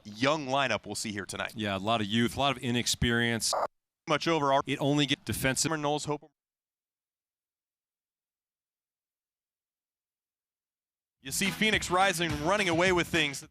young lineup we'll see here tonight. Yeah, a lot of youth, a lot of inexperience. Much over. It only gets defensive. Knowles hope. You see Phoenix rising, running away with things.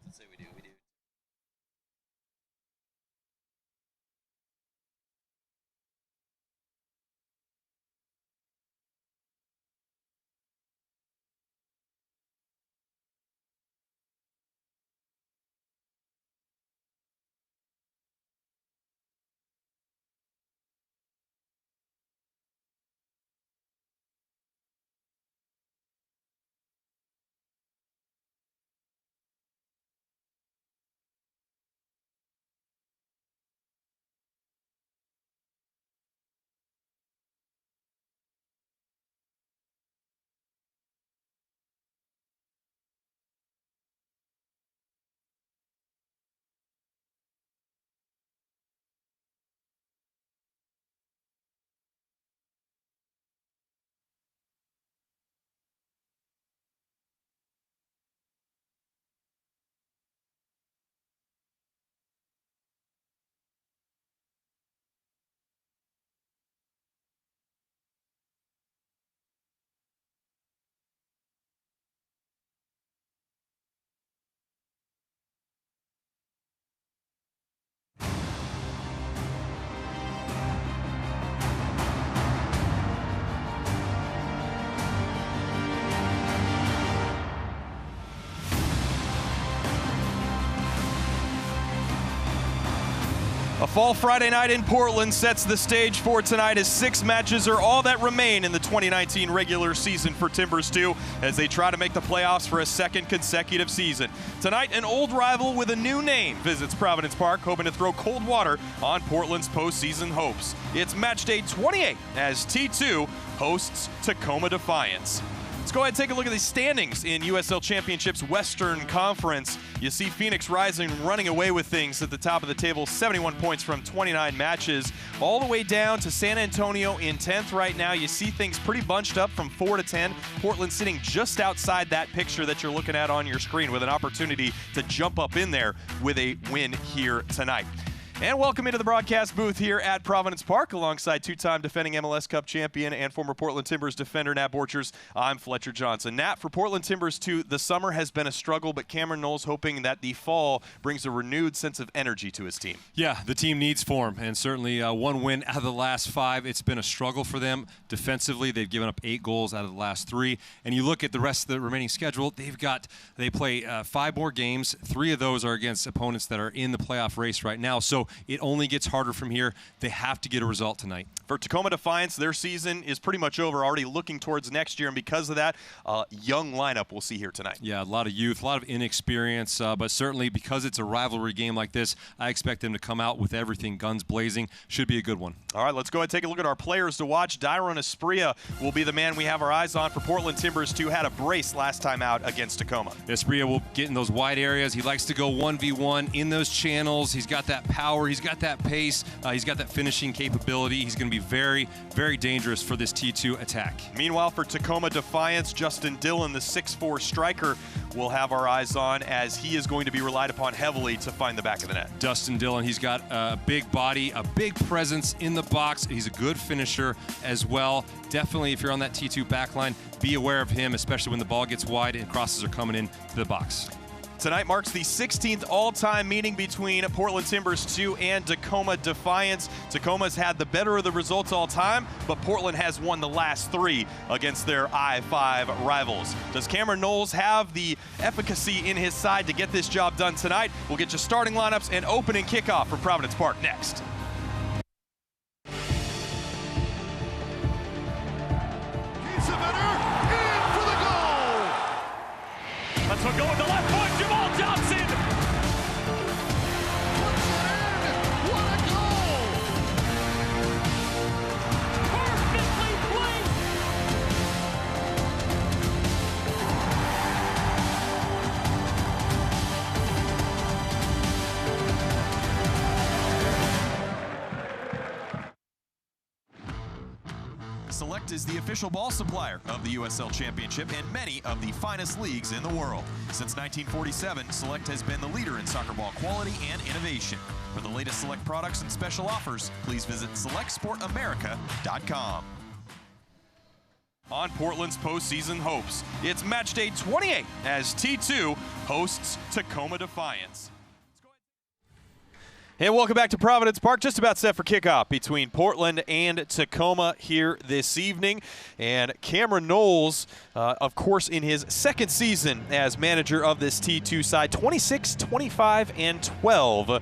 Let's say we do. Fall Friday night in Portland sets the stage for tonight as 6 matches are all that remain in the 2019 regular season for Timbers 2 as they try to make the playoffs for a second consecutive season. Tonight, an old rival with a new name visits Providence Park, hoping to throw cold water on Portland's postseason hopes. It's match day 28 as T2 hosts Tacoma Defiance. Let's go ahead and take a look at the standings in USL Championship's Western Conference. You see Phoenix Rising running away with things at the top of the table, 71 points from 29 matches, all the way down to San Antonio in 10th right now. You see things pretty bunched up from 4 to 10. Portland sitting just outside that picture that you're looking at on your screen with an opportunity to jump up in there with a win here tonight. And welcome into the broadcast booth here at Providence Park alongside two-time defending MLS Cup champion and former Portland Timbers defender Nat Borchers. I'm Fletcher Johnson. Nat, for Portland Timbers 2, the summer has been a struggle, but Cameron Knowles hoping that the fall brings a renewed sense of energy to his team. Yeah, the team needs form, and certainly one win out of the last 5. It's been a struggle for them defensively. They've given up 8 goals out of the last 3. And you look at the rest of the remaining schedule, they play 5 more games. 3 of those are against opponents that are in the playoff race right now. So it only gets harder from here. They have to get a result tonight. For Tacoma Defiance, their season is pretty much over, already looking towards next year, and because of that, young lineup we'll see here tonight. Yeah, a lot of youth, a lot of inexperience, but certainly because it's a rivalry game like this, I expect them to come out with everything guns blazing. Should be a good one. All right, let's go ahead and take a look at our players to watch. Dairon Espria will be the man we have our eyes on for Portland Timbers 2. Had a brace last time out against Tacoma. Espria will get in those wide areas. He likes to go 1v1 in those channels. He's got that power. He's got that pace. He's got that finishing capability. He's going to be very, very dangerous for this T2 attack. Meanwhile, for Tacoma Defiance, Justin Dillon, the 6'4 striker, will have our eyes on as he is going to be relied upon heavily to find the back of the net. Justin Dillon, he's got a big body, a big presence in the box. He's a good finisher as well. Definitely, if you're on that T2 back line, be aware of him, especially when the ball gets wide and crosses are coming in to the box. Tonight marks the 16th all-time meeting between Portland Timbers 2 and Tacoma Defiance. Tacoma's had the better of the results all time, but Portland has won the last 3 against their I-5 rivals. Does Cameron Knowles have the efficacy in his side to get this job done tonight? We'll get you starting lineups and opening kickoff for Providence Park next. Let's go with the left foot, Jamal Johnson! Puts it in! What a goal! Perfectly played! Select is the official ball supplier of the USL Championship and many of the finest leagues in the world. Since 1947, Select has been the leader in soccer ball quality and innovation. For the latest Select products and special offers, please visit selectsportamerica.com. On Portland's postseason hopes, it's match day 28 as T2 hosts Tacoma Defiance. And welcome back to Providence Park. Just about set for kickoff between Portland and Tacoma here this evening. And Cameron Knowles, of course, in his second season as manager of this T2 side, 26, 25, and 12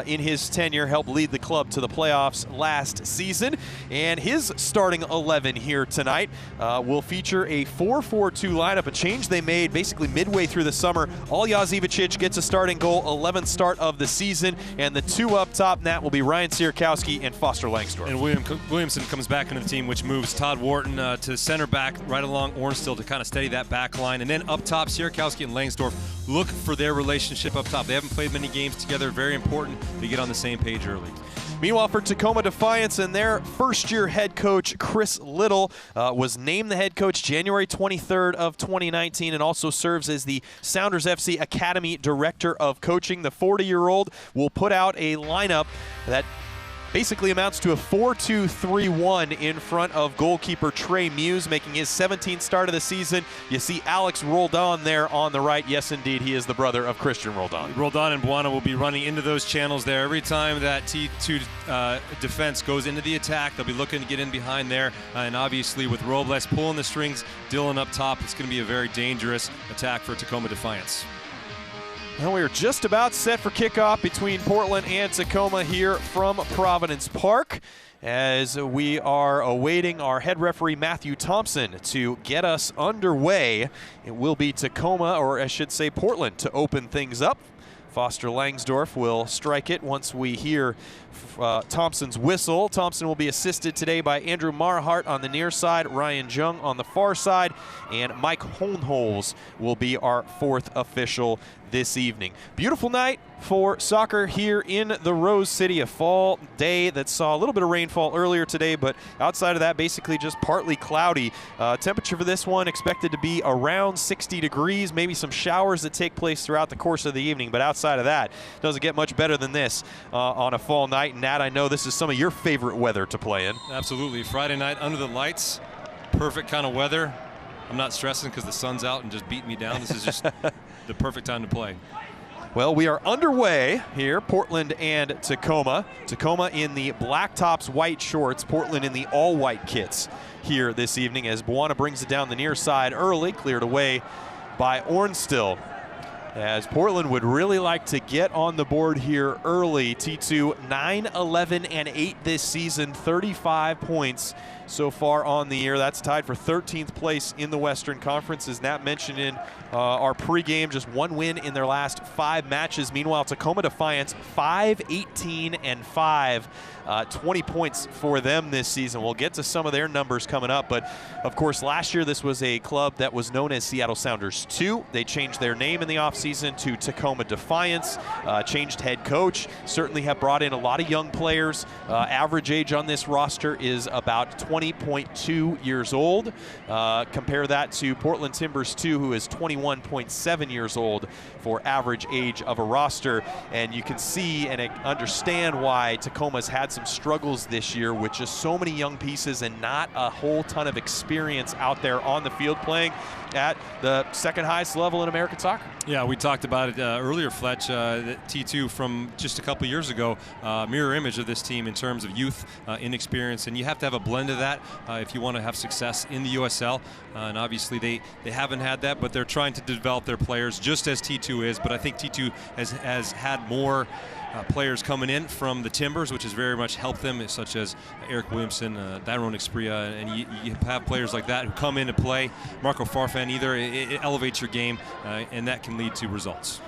in his tenure, helped lead the club to the playoffs last season. And his starting 11 here tonight will feature a 4-4-2 lineup, a change they made basically midway through the summer. Aljaž Ivacic gets a starting goal, 11th start of the season, and the 2 up top, Nat, will be Ryan Sierkowski and Foster Langsdorff. And Williamson comes back into the team, which moves Todd Wharton to center back right along Ornstill to kind of steady that back line. And then up top, Sierkowski and Langsdorff look for their relationship up top. They haven't played many games together. Very important to get on the same page early. Meanwhile, for Tacoma Defiance and their first-year head coach, Chris Little, was named the head coach January 23rd of 2019 and also serves as the Sounders FC Academy Director of Coaching. The 40-year-old will put out a lineup that basically amounts to a 4-2-3-1 in front of goalkeeper Trey Muse, making his 17th start of the season. You see Alex Roldan there on the right. Yes, indeed, he is the brother of Christian Roldan. Roldan and Buana will be running into those channels there. Every time that T2 defense goes into the attack, they'll be looking to get in behind there. And obviously with Robles pulling the strings, Dillon up top, it's going to be a very dangerous attack for Tacoma Defiance. Well, we are just about set for kickoff between Portland and Tacoma here from Providence Park, as we are awaiting our head referee Matthew Thompson to get us underway. It will be Tacoma, or I should say Portland, to open things up. Foster Langsdorff will strike it once we hear Thompson's whistle. Thompson will be assisted today by Andrew Marhart on the near side, Ryan Jung on the far side, and Mike Hohenholz will be our fourth official this evening. Beautiful night for soccer here in the Rose City. A fall day that saw a little bit of rainfall earlier today, but outside of that, basically just partly cloudy. Temperature for this one expected to be around 60 degrees, maybe some showers that take place throughout the course of the evening, but outside of that, doesn't get much better than this on a fall night. And Nat, I know this is some of your favorite weather to play in. Absolutely. Friday night under the lights, perfect kind of weather. I'm not stressing because the sun's out and just beating me down. This is just the perfect time to play. Well, we are underway here, Portland and Tacoma. Tacoma in the black tops, white shorts, Portland in the all-white kits here this evening as Buwana brings it down the near side early, cleared away by Ornstill. As Portland would really like to get on the board here early. T2 9-11-8 this season, 35 points so far on the year. That's tied for 13th place in the Western Conference. As Nat mentioned in our pregame, just one win in their last 5 matches. Meanwhile, Tacoma Defiance 5-18-5, 20 points for them this season. We'll get to some of their numbers coming up, but of course last year this was a club that was known as Seattle Sounders 2. They changed their name in the offseason to Tacoma Defiance, changed head coach, certainly have brought in a lot of young players. Average age on this roster is about 20.2 years old. Compare that to Portland Timbers 2, who is 21.7 years old for average age of a roster. And you can see and understand why Tacoma's had some struggles this year with just so many young pieces and not a whole ton of experience out there on the field playing at the second highest level in American soccer. Yeah, we talked about it earlier, Fletch. T2 from just a couple years ago, mirror image of this team in terms of youth, inexperience, and you have to have a blend of that if you want to have success in the USL. And obviously they haven't had that, but they're trying to develop their players just as T2 is. But I think T2 has had more players coming in from the Timbers, which has very much helped them, such as Eric Williamson, Tyrone Expria, and you have players like that who come in to play. Marco Farfan either, it elevates your game, and that can lead to results.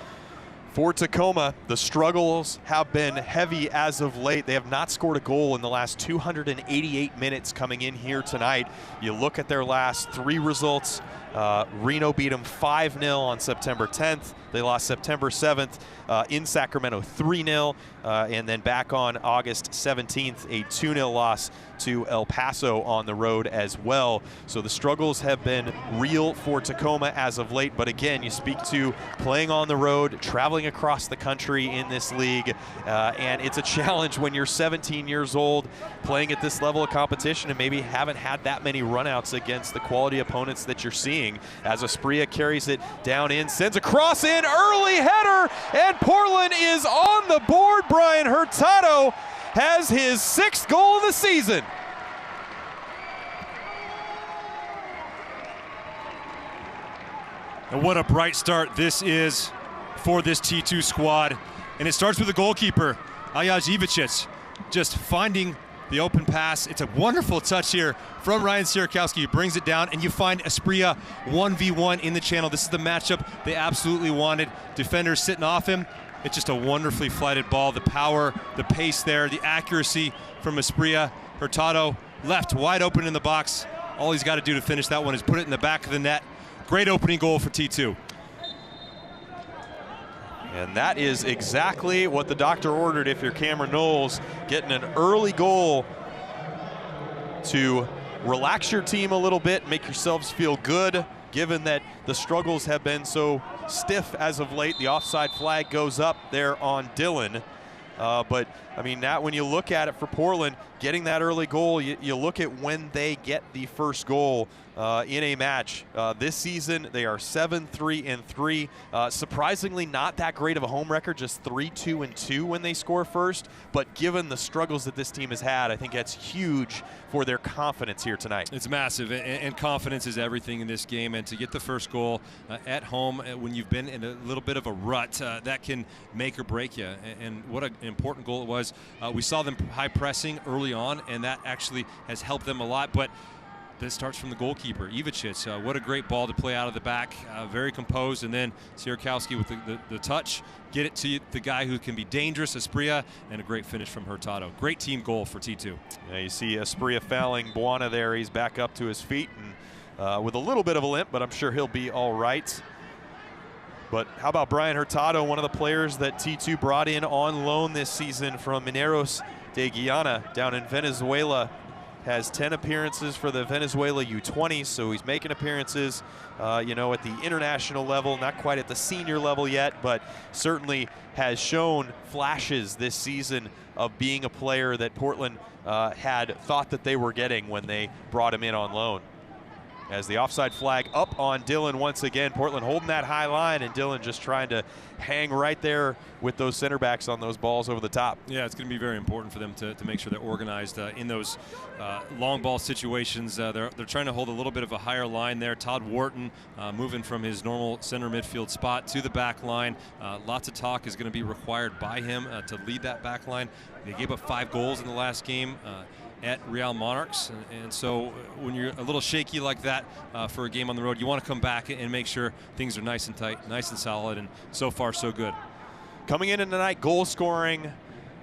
For Tacoma, the struggles have been heavy as of late. They have not scored a goal in the last 288 minutes coming in here tonight. You look at their last 3 results. Reno beat them 5-0 on September 10th. They lost September 7th in Sacramento 3-0, and then back on August 17th, a 2-0 loss to El Paso on the road as well. So the struggles have been real for Tacoma as of late, but again, you speak to playing on the road, traveling across the country in this league, and it's a challenge when you're 17 years old, playing at this level of competition and maybe haven't had that many runouts against the quality opponents that you're seeing. As Espria carries it down in, sends a cross in, early header, and Portland is on the board. Brian Hurtado has his 6th goal of the season. And what a bright start this is for this T2 squad. And it starts with the goalkeeper, Ajaj Ivicic, just finding the open pass. It's a wonderful touch here from Ryan Sierakowski. He brings it down, and you find Espria 1v1 in the channel. This is the matchup they absolutely wanted. Defenders sitting off him. It's just a wonderfully flighted ball. The power, the pace there, the accuracy from Espria. Hurtado left wide open in the box. All he's got to do to finish that one is put it in the back of the net. Great opening goal for T2. And that is exactly what the doctor ordered if you're Cameron Knowles, getting an early goal to relax your team a little bit, make yourselves feel good, given that the struggles have been so stiff as of late. The offside flag goes up there on Dillon. But, I mean, Nat, when you look at it for Portland, getting that early goal, you look at when they get the first goal in a match. This season, they are 7-3-3. Surprisingly, not that great of a home record, just 3-2-2 when they score first. But given the struggles that this team has had, I think that's huge for their confidence here tonight. It's massive, and confidence is everything in this game. And to get the first goal at home when you've been in a little bit of a rut, that can make or break you. And what an important goal it was. We saw them high pressing early on, and that actually has helped them a lot. But this starts from the goalkeeper, Ivicic. What a great ball to play out of the back. Very composed, and then Sierkowski with the touch. Get it to the guy who can be dangerous, Asprilla, and a great finish from Hurtado. Great team goal for T2. Yeah, you see Asprilla fouling Buana there. He's back up to his feet and with a little bit of a limp, but I'm sure he'll be all right. But how about Brian Hurtado, one of the players that T2 brought in on loan this season from Mineros de Guyana down in Venezuela. Has 10 appearances for the Venezuela U20s, so he's making appearances, you know, at the international level, not quite at the senior level yet, but certainly has shown flashes this season of being a player that Portland had thought that they were getting when they brought him in on loan. As the offside flag up on Dillon once again. Portland holding that high line, and Dillon just trying to hang right there with those center backs on those balls over the top. Yeah, it's going to be very important for them to make sure they're organized in those long ball situations. They're trying to hold a little bit of a higher line there. Todd Wharton moving from his normal center midfield spot to the back line. Lots of talk is going to be required by him to lead that back line. They gave up 5 goals in the last game at Real Monarchs, and so when you're a little shaky like that for a game on the road, you want to come back and make sure things are nice and tight, nice and solid, and so far so good. Coming in tonight, goal scoring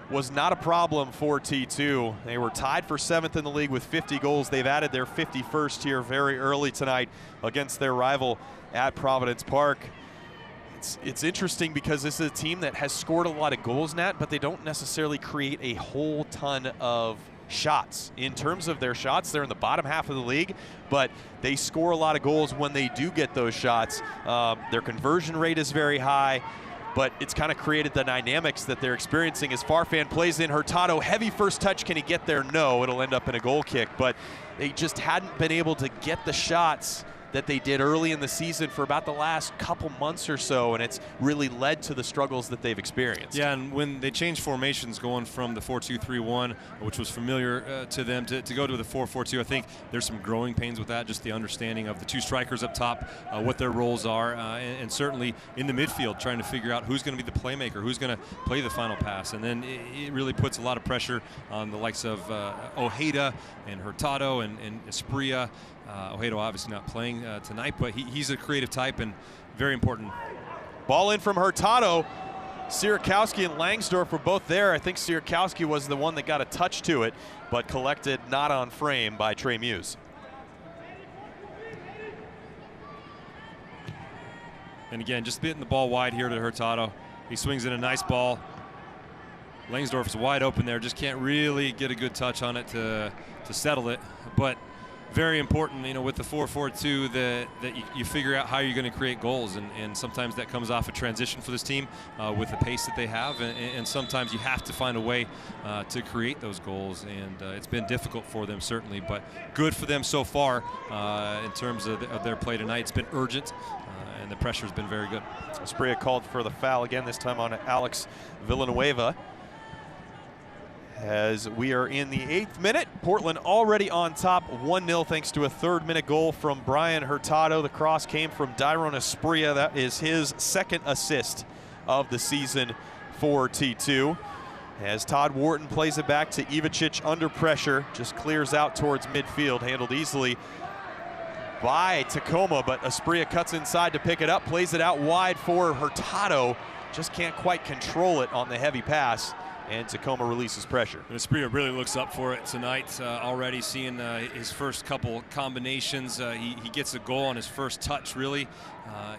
was not a problem for T2. They were tied for 7th in the league with 50 goals. They've added their 51st here very early tonight against their rival at Providence Park. It's interesting because this is a team that has scored a lot of goals, Nat, but they don't necessarily create a whole ton of shots. In terms of their shots, they're in the bottom half of the league, but they score a lot of goals when they do get those shots. Their conversion rate is very high, but it's kind of created the dynamics that they're experiencing as Farfan plays in. Hurtado, heavy first touch. Can he get there? No, it'll end up in a goal kick, but they just hadn't been able to get the shots that they did early in the season for about the last couple months or so, and it's really led to the struggles that they've experienced. Yeah, and when they changed formations going from the 4-2-3-1, which was familiar to them, to go to the 4-4-2, I think there's some growing pains with that, just the understanding of the 2 strikers up top, what their roles are, and certainly in the midfield, trying to figure out who's going to be the playmaker, who's going to play the final pass. And then it really puts a lot of pressure on the likes of Ojeda and Hurtado and Asprilla. Ojeda obviously not playing tonight, but he's a creative type and very important. Ball in from Hurtado. Sierkowski and Langsdorff were both there. I think Sierkowski was the one that got a touch to it, but collected not on frame by Trey Muse. And again, just hitting the ball wide here to Hurtado. He swings in a nice ball. Langsdorff is wide open there, just can't really get a good touch on it to settle it, but very important, you know, with the 4-4-2 that you figure out how you're going to create goals, and sometimes that comes off a transition for this team with the pace that they have, and sometimes you have to find a way to create those goals, and it's been difficult for them certainly, but good for them so far in terms of their play tonight. It's been urgent, and the pressure has been very good. Asprilla called for the foul again, this time on Alex Villanueva. As we are in the 8th minute, Portland already on top 1-0 thanks to a 3rd-minute goal from Brian Hurtado. The cross came from Dairon Asprilla. That is his 2nd assist of the season for T2. As Todd Wharton plays it back to Ivicic under pressure, just clears out towards midfield, handled easily by Tacoma, but Asprilla cuts inside to pick it up, plays it out wide for Hurtado, just can't quite control it on the heavy pass. And Tacoma releases pressure. And Asprilla really looks up for it tonight, already seeing his first couple combinations. He gets a goal on his first touch, really,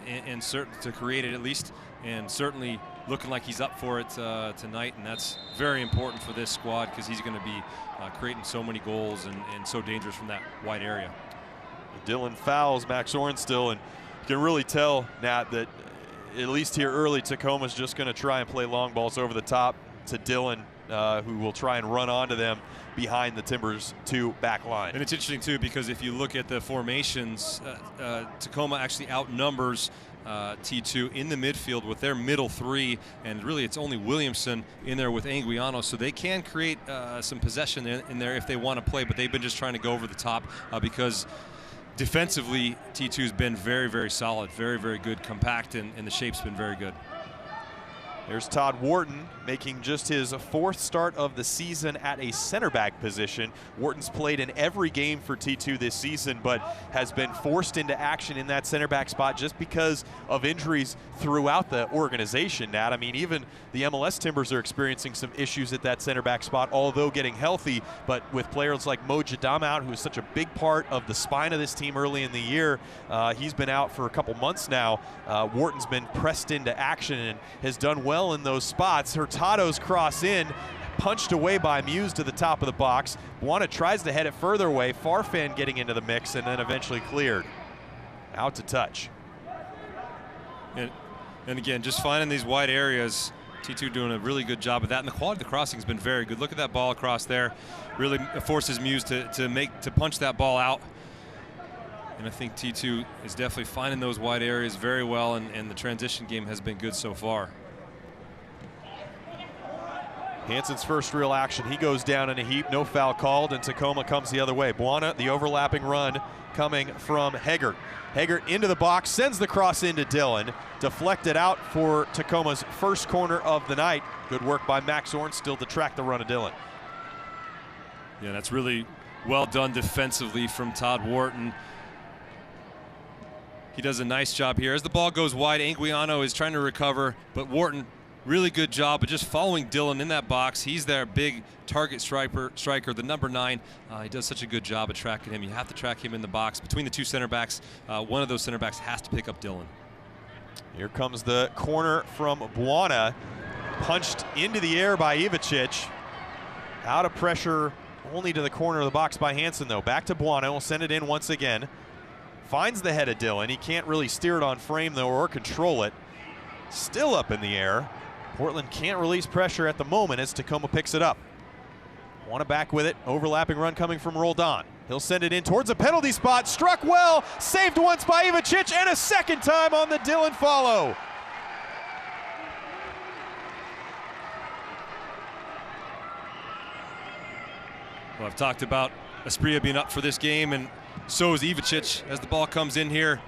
and certain to create it at least, and certainly looking like he's up for it tonight, and that's very important for this squad because he's going to be creating so many goals and so dangerous from that wide area. Dillon fouls Max Ornstill, and you can really tell, Nat, that at least here early, Tacoma's just going to try and play long balls over the top to Dillon, who will try and run onto them. behind the Timbers 2 back line. And it's interesting, too, because if you look at the formations, Tacoma actually outnumbers T2 in the midfield with their middle three, and really it's only Williamson in there with Anguiano, so they can create some possession in there if they want to play, but they've been just trying to go over the top because defensively T2's been very, very solid, very, very good, compact, and the shape's been very good. There's Todd Wharton making just his 4th start of the season at a center back position. Wharton's played in every game for T2 this season, but has been forced into action in that center back spot just because of injuries throughout the organization, Nat. I mean, even the MLS Timbers are experiencing some issues at that center back spot, although getting healthy. But with players like Mo Jadam out, who is such a big part of the spine of this team early in the year, he's been out for a couple months now. Wharton's been pressed into action and has done well in those spots. Hurtado's cross in, punched away by Muse to the top of the box. Buana tries to head it further away. Farfan getting into the mix and then eventually cleared. Out to touch. And again, just finding these wide areas. T2 doing a really good job of that, and the quality of the crossing has been very good. Look at that ball across there. Really forces Muse to punch that ball out. And I think T2 is definitely finding those wide areas very well, and the transition game has been good so far. Hansen's first real action, he goes down in a heap, no foul called, and Tacoma comes the other way. Buana, the overlapping run coming from Herbert. Herbert into the box, sends the cross into Dillon, deflected out for Tacoma's first corner of the night. Good work by Max Ornstill to track the run of Dillon. Yeah, that's really well done defensively from Todd Wharton. He does a nice job here. As the ball goes wide, Anguiano is trying to recover, but Wharton, really good job of just following Dillon in that box. He's their big target striker, the number 9. He does such a good job of tracking him. You have to track him in the box. Between the two center backs, one of those center backs has to pick up Dillon. Here comes the corner from Buana. Punched into the air by Ivicic. Out of pressure only to the corner of the box by Hansen, though. Back to Buana. Will send it in once again. Finds the head of Dillon. He can't really steer it on frame, though, or control it. Still up in the air. Portland can't release pressure at the moment as Tacoma picks it up. Buana back with it. Overlapping run coming from Roldan. He'll send it in towards a penalty spot. Struck well. Saved once by Ivicic, and a second time on the Dillon follow. Well, I've talked about Asprilla being up for this game, and so is Ivicic as the ball comes in here.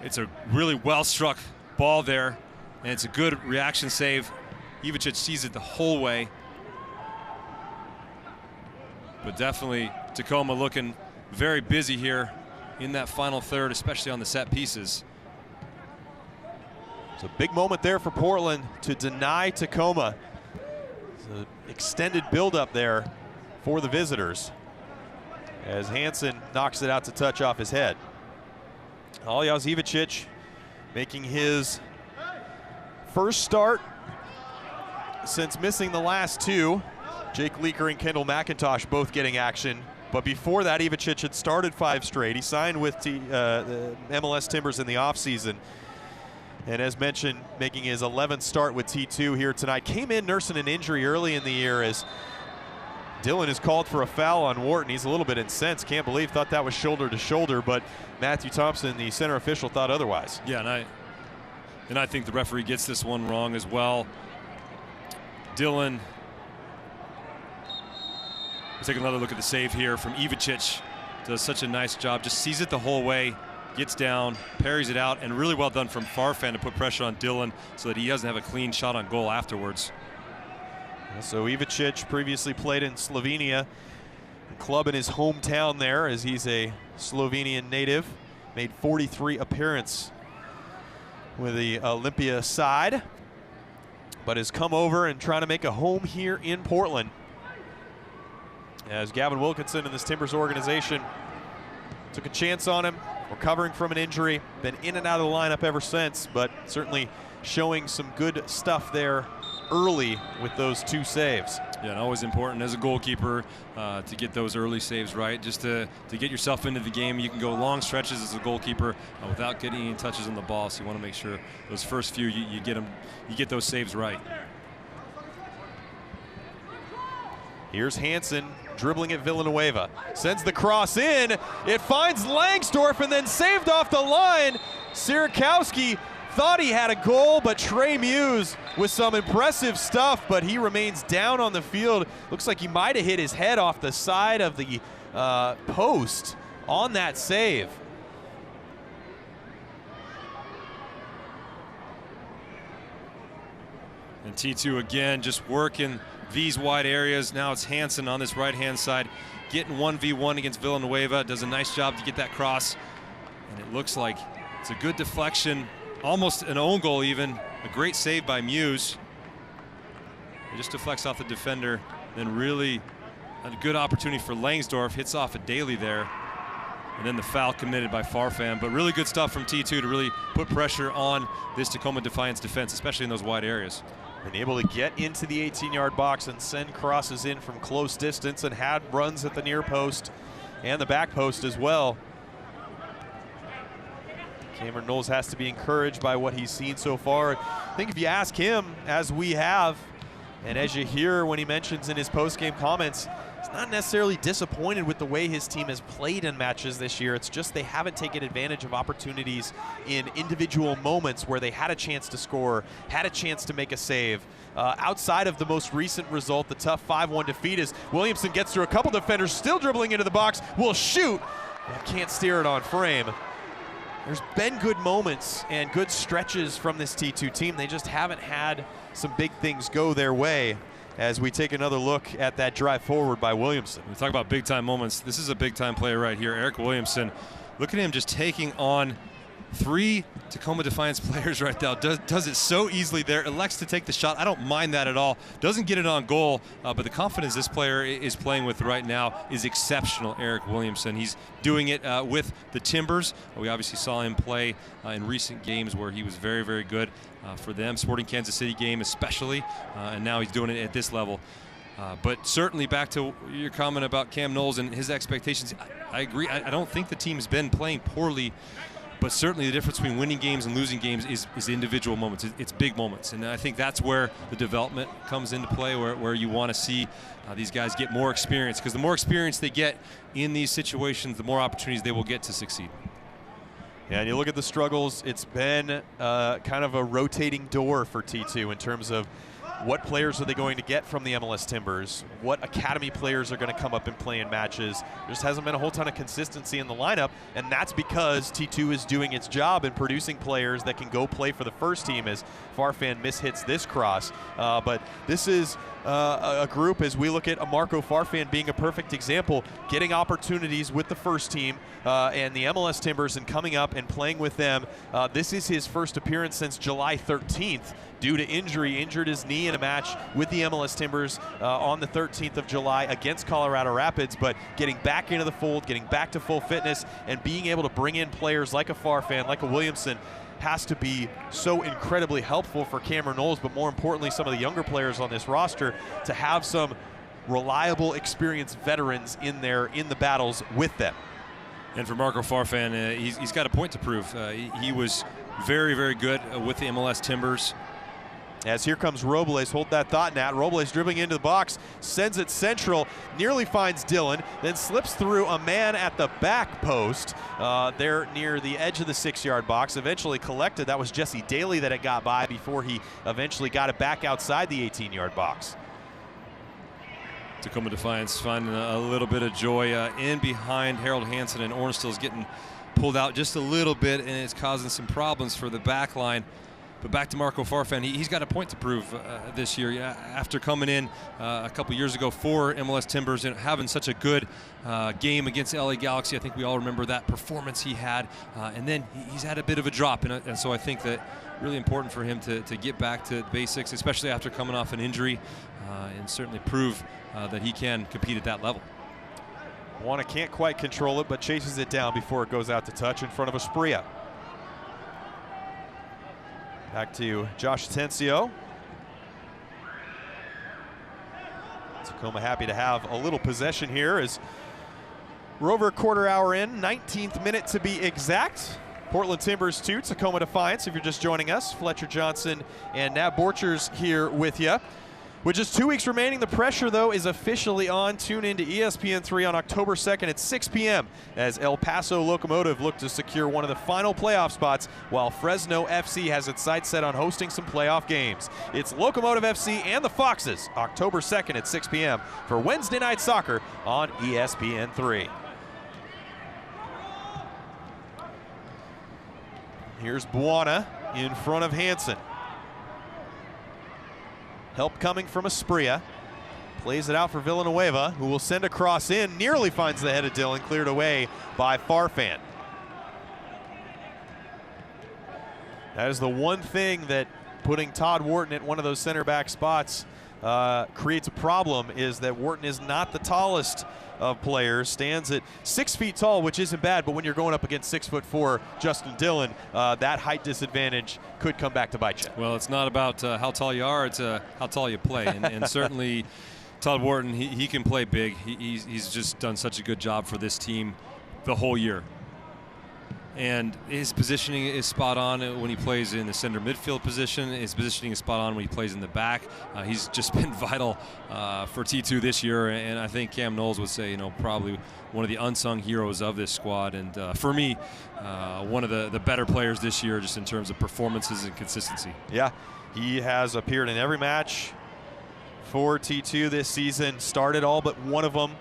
It's a really well-struck ball there, and it's a good reaction save. Ivicic sees it the whole way. But definitely Tacoma looking very busy here in that final third, especially on the set pieces. It's a big moment there for Portland to deny Tacoma. It's an extended buildup there for the visitors as Hansen knocks it out to touch off his head. Aljaž Ivicic making his first start since missing the last 2. Jake Leaker and Kendall McIntosh both getting action. But before that, Ivicic had started 5 straight. He signed with the MLS Timbers in the offseason. And as mentioned, making his 11th start with T2 here tonight. Came in nursing an injury early in the year as Dillon is called for a foul on Wharton. He's a little bit incensed. Can't believe, thought that was shoulder to shoulder. But Matthew Thompson, the center official, thought otherwise. Yeah, and I think the referee gets this one wrong as well. Dillon. Let's take another look at the save here from Ivicic. Does such a nice job. Just sees it the whole way, gets down, parries it out, and really well done from Farfan to put pressure on Dillon so that he doesn't have a clean shot on goal afterwards. So Ivicic previously played in Slovenia, a club in his hometown there, as he's a Slovenian native. Made 43 appearances with the Olympia side, but has come over and trying to make a home here in Portland. As Gavin Wilkinson and this Timbers organization took a chance on him, recovering from an injury, been in and out of the lineup ever since, but certainly showing some good stuff there early with those 2 saves. Yeah, and always important as a goalkeeper to get those early saves right, just to get yourself into the game. You can go long stretches as a goalkeeper without getting any touches on the ball, so you want to make sure those first few you get those saves right. Here's Hansen dribbling at Villanueva. Sends the cross in. It finds Langsdorf and then saved off the line. Sierakowski thought he had a goal, but Trey Muse with some impressive stuff, but he remains down on the field. Looks like he might have hit his head off the side of the post on that save. And T2 again just working these wide areas. Now it's Hansen on this right-hand side, getting 1v1 against Villanueva. Does a nice job to get that cross. And it looks like it's a good deflection, almost an own goal even. A great save by Muse. It just deflects off the defender. Then really a good opportunity for Langsdorf. Hits off a Daly there. And then the foul committed by Farfan. But really good stuff from T2 to really put pressure on this Tacoma Defiance defense, especially in those wide areas. Been able to get into the 18-yard box and send crosses in from close distance, and had runs at the near post and the back post as well. Cameron Knowles has to be encouraged by what he's seen so far. I think if you ask him, as we have, and as you hear when he mentions in his post-game comments, he's not necessarily disappointed with the way his team has played in matches this year. It's just they haven't taken advantage of opportunities in individual moments where they had a chance to score, had a chance to make a save. Outside of the most recent result, the tough 5-1 defeat, as Williamson gets through a couple defenders, still dribbling into the box, will shoot, and can't steer it on frame. There's been good moments and good stretches from this T2 team. They just haven't had some big things go their way. As we take another look at that drive forward by Williamson. We talk about big-time moments. This is a big-time player right here, Eric Williamson. Look at him just taking on 3 Tacoma Defiance players right now. Does it so easily there. Elects to take the shot. I don't mind that at all. Doesn't get it on goal, but the confidence this player is playing with right now is exceptional, Eric Williamson. He's doing it with the Timbers. We obviously saw him play in recent games where he was very, very good for them. Sporting Kansas City game especially, and now he's doing it at this level. But certainly back to your comment about Cam Knowles and his expectations, I agree. I don't think the team's been playing poorly, but certainly the difference between winning games and losing games is individual moments. It's big moments, and I think that's where the development comes into play, where you want to see these guys get more experience, because the more experience they get in these situations, the more opportunities they will get to succeed. Yeah, and you look at the struggles, it's been kind of a rotating door for T2 in terms of what players are they going to get from the MLS Timbers, what academy players are going to come up and play in matches. There just hasn't been a whole ton of consistency in the lineup, and that's because T2 is doing its job in producing players that can go play for the first team, as Farfan mishits this cross. But this is a group, as we look at Marco Farfan being a perfect example, getting opportunities with the first team and the MLS Timbers and coming up and playing with them. This is his first appearance since July 13th due to injury. Injured his knee in a match with the MLS Timbers on the 13th of July against Colorado Rapids, but getting back into the fold, getting back to full fitness, and being able to bring in players like a Farfan, like a Williamson, has to be so incredibly helpful for Cameron Knowles, but more importantly, some of the younger players on this roster to have some reliable, experienced veterans in there in the battles with them. And for Marco Farfan, he's got a point to prove. He was very, very good with the MLS Timbers. As here comes Robles, hold that thought, Nat. Robles dribbling into the box, sends it central, nearly finds Dillon, then slips through a man at the back post there near the edge of the 6-yard box. Eventually collected. That was Jesse Daly that it got by before he eventually got it back outside the 18-yard box. Tacoma Defiance finding a little bit of joy in behind. Harold Hansen and Ornstill's getting pulled out just a little bit, and it's causing some problems for the back line. But back to Marco Farfan, he's got a point to prove this year. After coming in a couple years ago for MLS Timbers and having such a good game against LA Galaxy, I think we all remember that performance he had. And then he's had a bit of a drop, and so I think that really important for him to get back to basics, especially after coming off an injury, and certainly prove that he can compete at that level. Juana can't quite control it, but chases it down before it goes out to touch in front of Asprilla. Back to Josh Atencio. Tacoma happy to have a little possession here as we're over a quarter hour in, 19th minute to be exact. Portland Timbers 2, Tacoma Defiance. If you're just joining us, Fletcher Johnson and Nat Borchers here with you. With just 2 weeks remaining, the pressure, though, is officially on. Tune in to ESPN3 on October 2nd at 6 p.m. as El Paso Locomotive look to secure one of the final playoff spots, while Fresno FC has its sights set on hosting some playoff games. It's Locomotive FC and the Foxes, October 2nd at 6 p.m. for Wednesday Night Soccer on ESPN3. Here's Buona in front of Hansen. Help coming from Asprilla. Plays it out for Villanueva, who will send a cross in. Nearly finds the head of Dillon, cleared away by Farfan. That is the one thing that putting Todd Wharton at one of those center back spots creates a problem, is that Wharton is not the tallest of players, stands at 6 feet tall, which isn't bad, but when you're going up against 6'4" Justin Dillon, that height disadvantage could come back to bite you. Well, it's not about how tall you are, it's how tall you play, and certainly Todd Wharton, he can play big. He's just done such a good job for this team the whole year. And his positioning is spot on when he plays in the center midfield position. His positioning is spot on when he plays in the back. He's just been vital for T2 this year, and I think Cam Knowles would say, probably one of the unsung heroes of this squad. And for me, one of the better players this year, just in terms of performances and consistency. Yeah, he has appeared in every match for T2 this season, started all but one of them.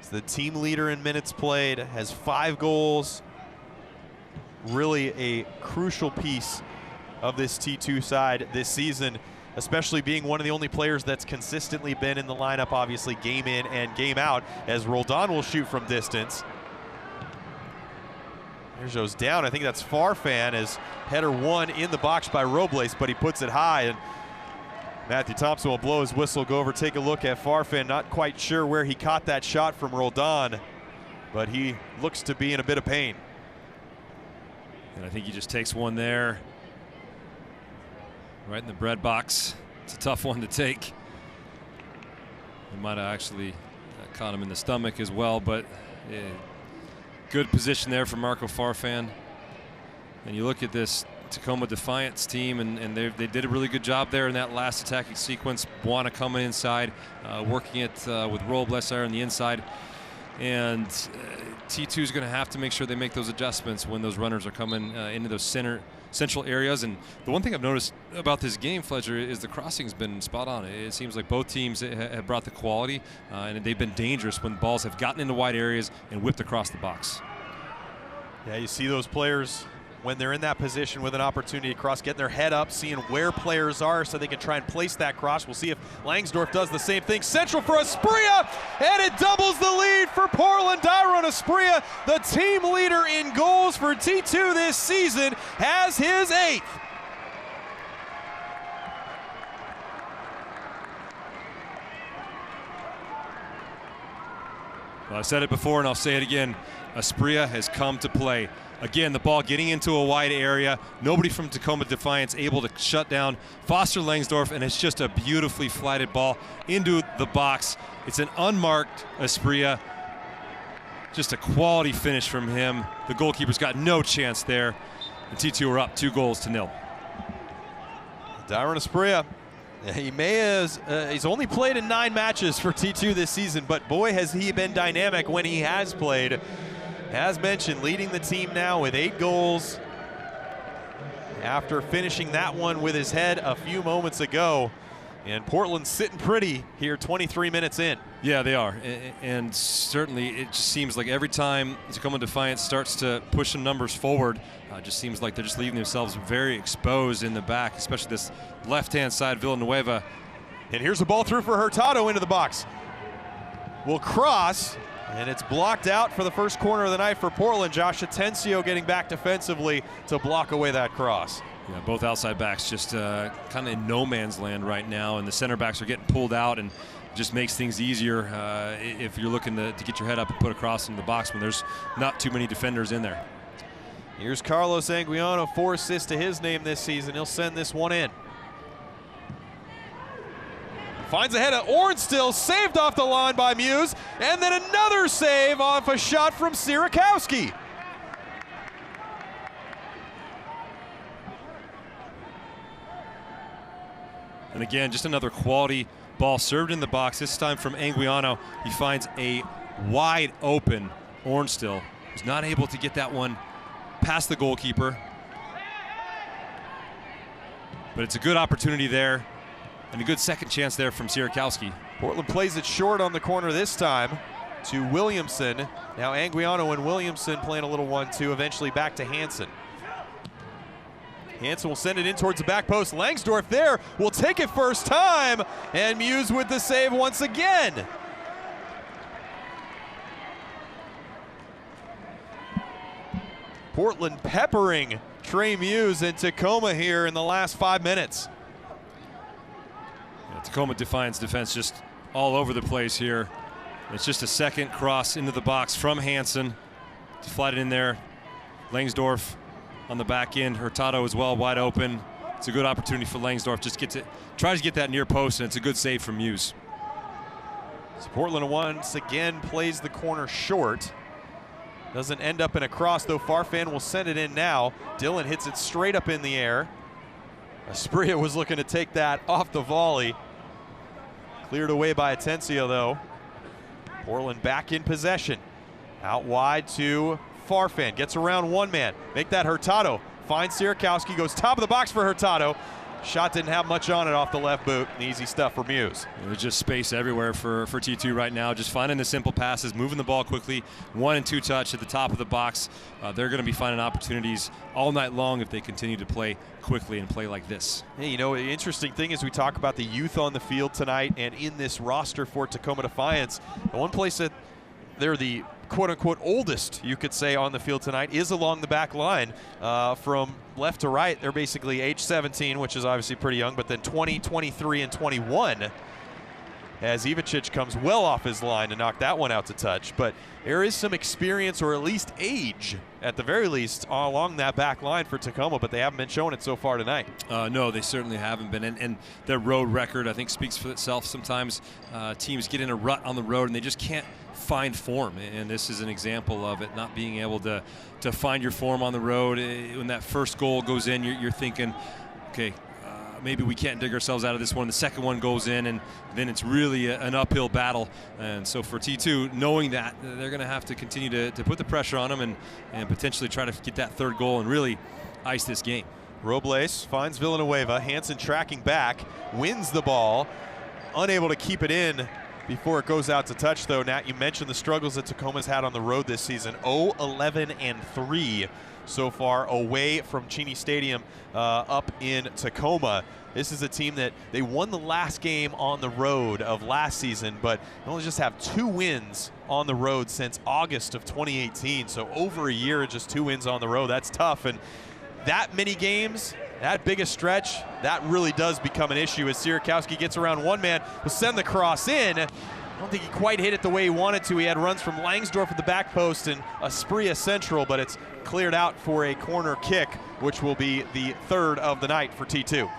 The team leader in minutes played, has 5 goals. Really a crucial piece of this T2 side this season, especially being one of the only players that's consistently been in the lineup, obviously game in and game out, as Roldan will shoot from distance. Here goes down. I think that's Farfan, as header 1 in the box by Robles, but he puts it high, and Matthew Thompson will blow his whistle, go over, take a look at Farfan. Not quite sure where he caught that shot from Roldan, but he looks to be in a bit of pain. And I think he just takes one there, right in the bread box. It's a tough one to take. He might have actually caught him in the stomach as well, but good position there for Marco Farfan. And you look at this Tacoma Defiance team, and they did a really good job there in that last attacking sequence. Buona coming inside, working it with Robles there on the inside. And T2 is going to have to make sure they make those adjustments when those runners are coming into those central areas. And the one thing I've noticed about this game, Fletcher, is the crossing's been spot on. It seems like both teams have brought the quality, and they've been dangerous when balls have gotten into wide areas and whipped across the box. Yeah, you see those players when they're in that position with an opportunity to cross, getting their head up, seeing where players are so they can try and place that cross. We'll see if Langsdorff does the same thing. Central for Asprilla, and it doubles the lead for Portland. Dairon Asprilla, the team leader in goals for T2 this season, has his 8th. Well, I said it before and I'll say it again. Asprilla has come to play. Again, the ball getting into a wide area. Nobody from Tacoma Defiance able to shut down Foster Langsdorff, and it's just a beautifully flighted ball into the box. It's an unmarked Asprilla. Just a quality finish from him. The goalkeeper's got no chance there. And T2 are up 2-0. Dairon Asprilla, he's only played in 9 matches for T2 this season, but boy has he been dynamic when he has played. As mentioned, leading the team now with 8 goals after finishing that one with his head a few moments ago. And Portland's sitting pretty here 23 minutes in. Yeah, they are. And certainly it just seems like every time Tacoma Defiance starts to push some numbers forward, it just seems like they're just leaving themselves very exposed in the back, especially this left-hand side, Villanueva. And here's the ball through for Hurtado into the box. Will cross. And it's blocked out for the first corner of the night for Portland. Josh Atencio getting back defensively to block away that cross. Yeah, both outside backs just kind of in no man's land right now, and the center backs are getting pulled out, and just makes things easier if you're looking to get your head up and put a cross into the box when there's not too many defenders in there. Here's Carlos Anguiano, 4 assists to his name this season. He'll send this one in. Finds a head of Ornstill, saved off the line by Muse, and then another save off a shot from Sierakowski. And again, just another quality ball served in the box, this time from Anguiano. He finds a wide open Ornstill. He's not able to get that one past the goalkeeper. But it's a good opportunity there and a good second chance there from Sierakowski. Portland plays it short on the corner this time to Williamson. Now Anguiano and Williamson playing a little 1-2, eventually back to Hansen. Hansen will send it in towards the back post. Langsdorff there will take it first time, and Muse with the save once again. Portland peppering Trey Muse and Tacoma here in the last 5 minutes. Yeah, Tacoma Defiance defense just all over the place here. It's just a second cross into the box from Hansen. Slide it in there. Langsdorff on the back end. Hurtado as well, wide open. It's a good opportunity for Langsdorff. Just tries to get that near post, and it's a good save from Muse. So Portland once again plays the corner short. Doesn't end up in a cross, though. Farfan will send it in now. Dillon hits it straight up in the air. Aspria was looking to take that off the volley. Cleared away by Atencio, though. Portland back in possession. Out wide to Farfan. Gets around one man. Make that Hurtado. Finds Sierakowski. Goes top of the box for Hurtado. Shot didn't have much on it off the left boot. Easy stuff for Muse. There's just space everywhere for T2 right now. Just finding the simple passes, moving the ball quickly. 1 and 2 touch at the top of the box. They're going to be finding opportunities all night long if they continue to play quickly and play like this. Hey, you know, the interesting thing is we talk about the youth on the field tonight and in this roster for Tacoma Defiance. The one place that they're the quote-unquote oldest, you could say, on the field tonight is along the back line. From left to right, they're basically age 17, which is obviously pretty young, but then 20, 23, and 21 as Ivicic comes well off his line to knock that one out to touch. But there is some experience, or at least age, at the very least, along that back line for Tacoma, but they haven't been showing it so far tonight. No, they certainly haven't been. And their road record, I think, speaks for itself. Sometimes teams get in a rut on the road and they just can't find form, and this is an example of it, not being able to find your form on the road. When that first goal goes in, you're thinking, okay, maybe we can't dig ourselves out of this one. The second one goes in, and then it's really an uphill battle. And so for T2, knowing that, they're going to have to continue to put the pressure on them and potentially try to get that third goal and really ice this game. Robles finds Villanueva. Hansen tracking back, wins the ball, unable to keep it in before it goes out to touch, though. Nat, you mentioned the struggles that Tacoma's had on the road this season. 0-11-3 so far away from Cheney Stadium up in Tacoma. This is a team that they won the last game on the road of last season, but they only just have 2 wins on the road since August of 2018. So over a year, just 2 wins on the road. That's tough. And that many games, that big a stretch, that really does become an issue as Sierakowski gets around one man, will send the cross in. I don't think he quite hit it the way he wanted to. He had runs from Langsdorff at the back post and Aspria central, but it's cleared out for a corner kick, which will be the 3rd of the night for T2.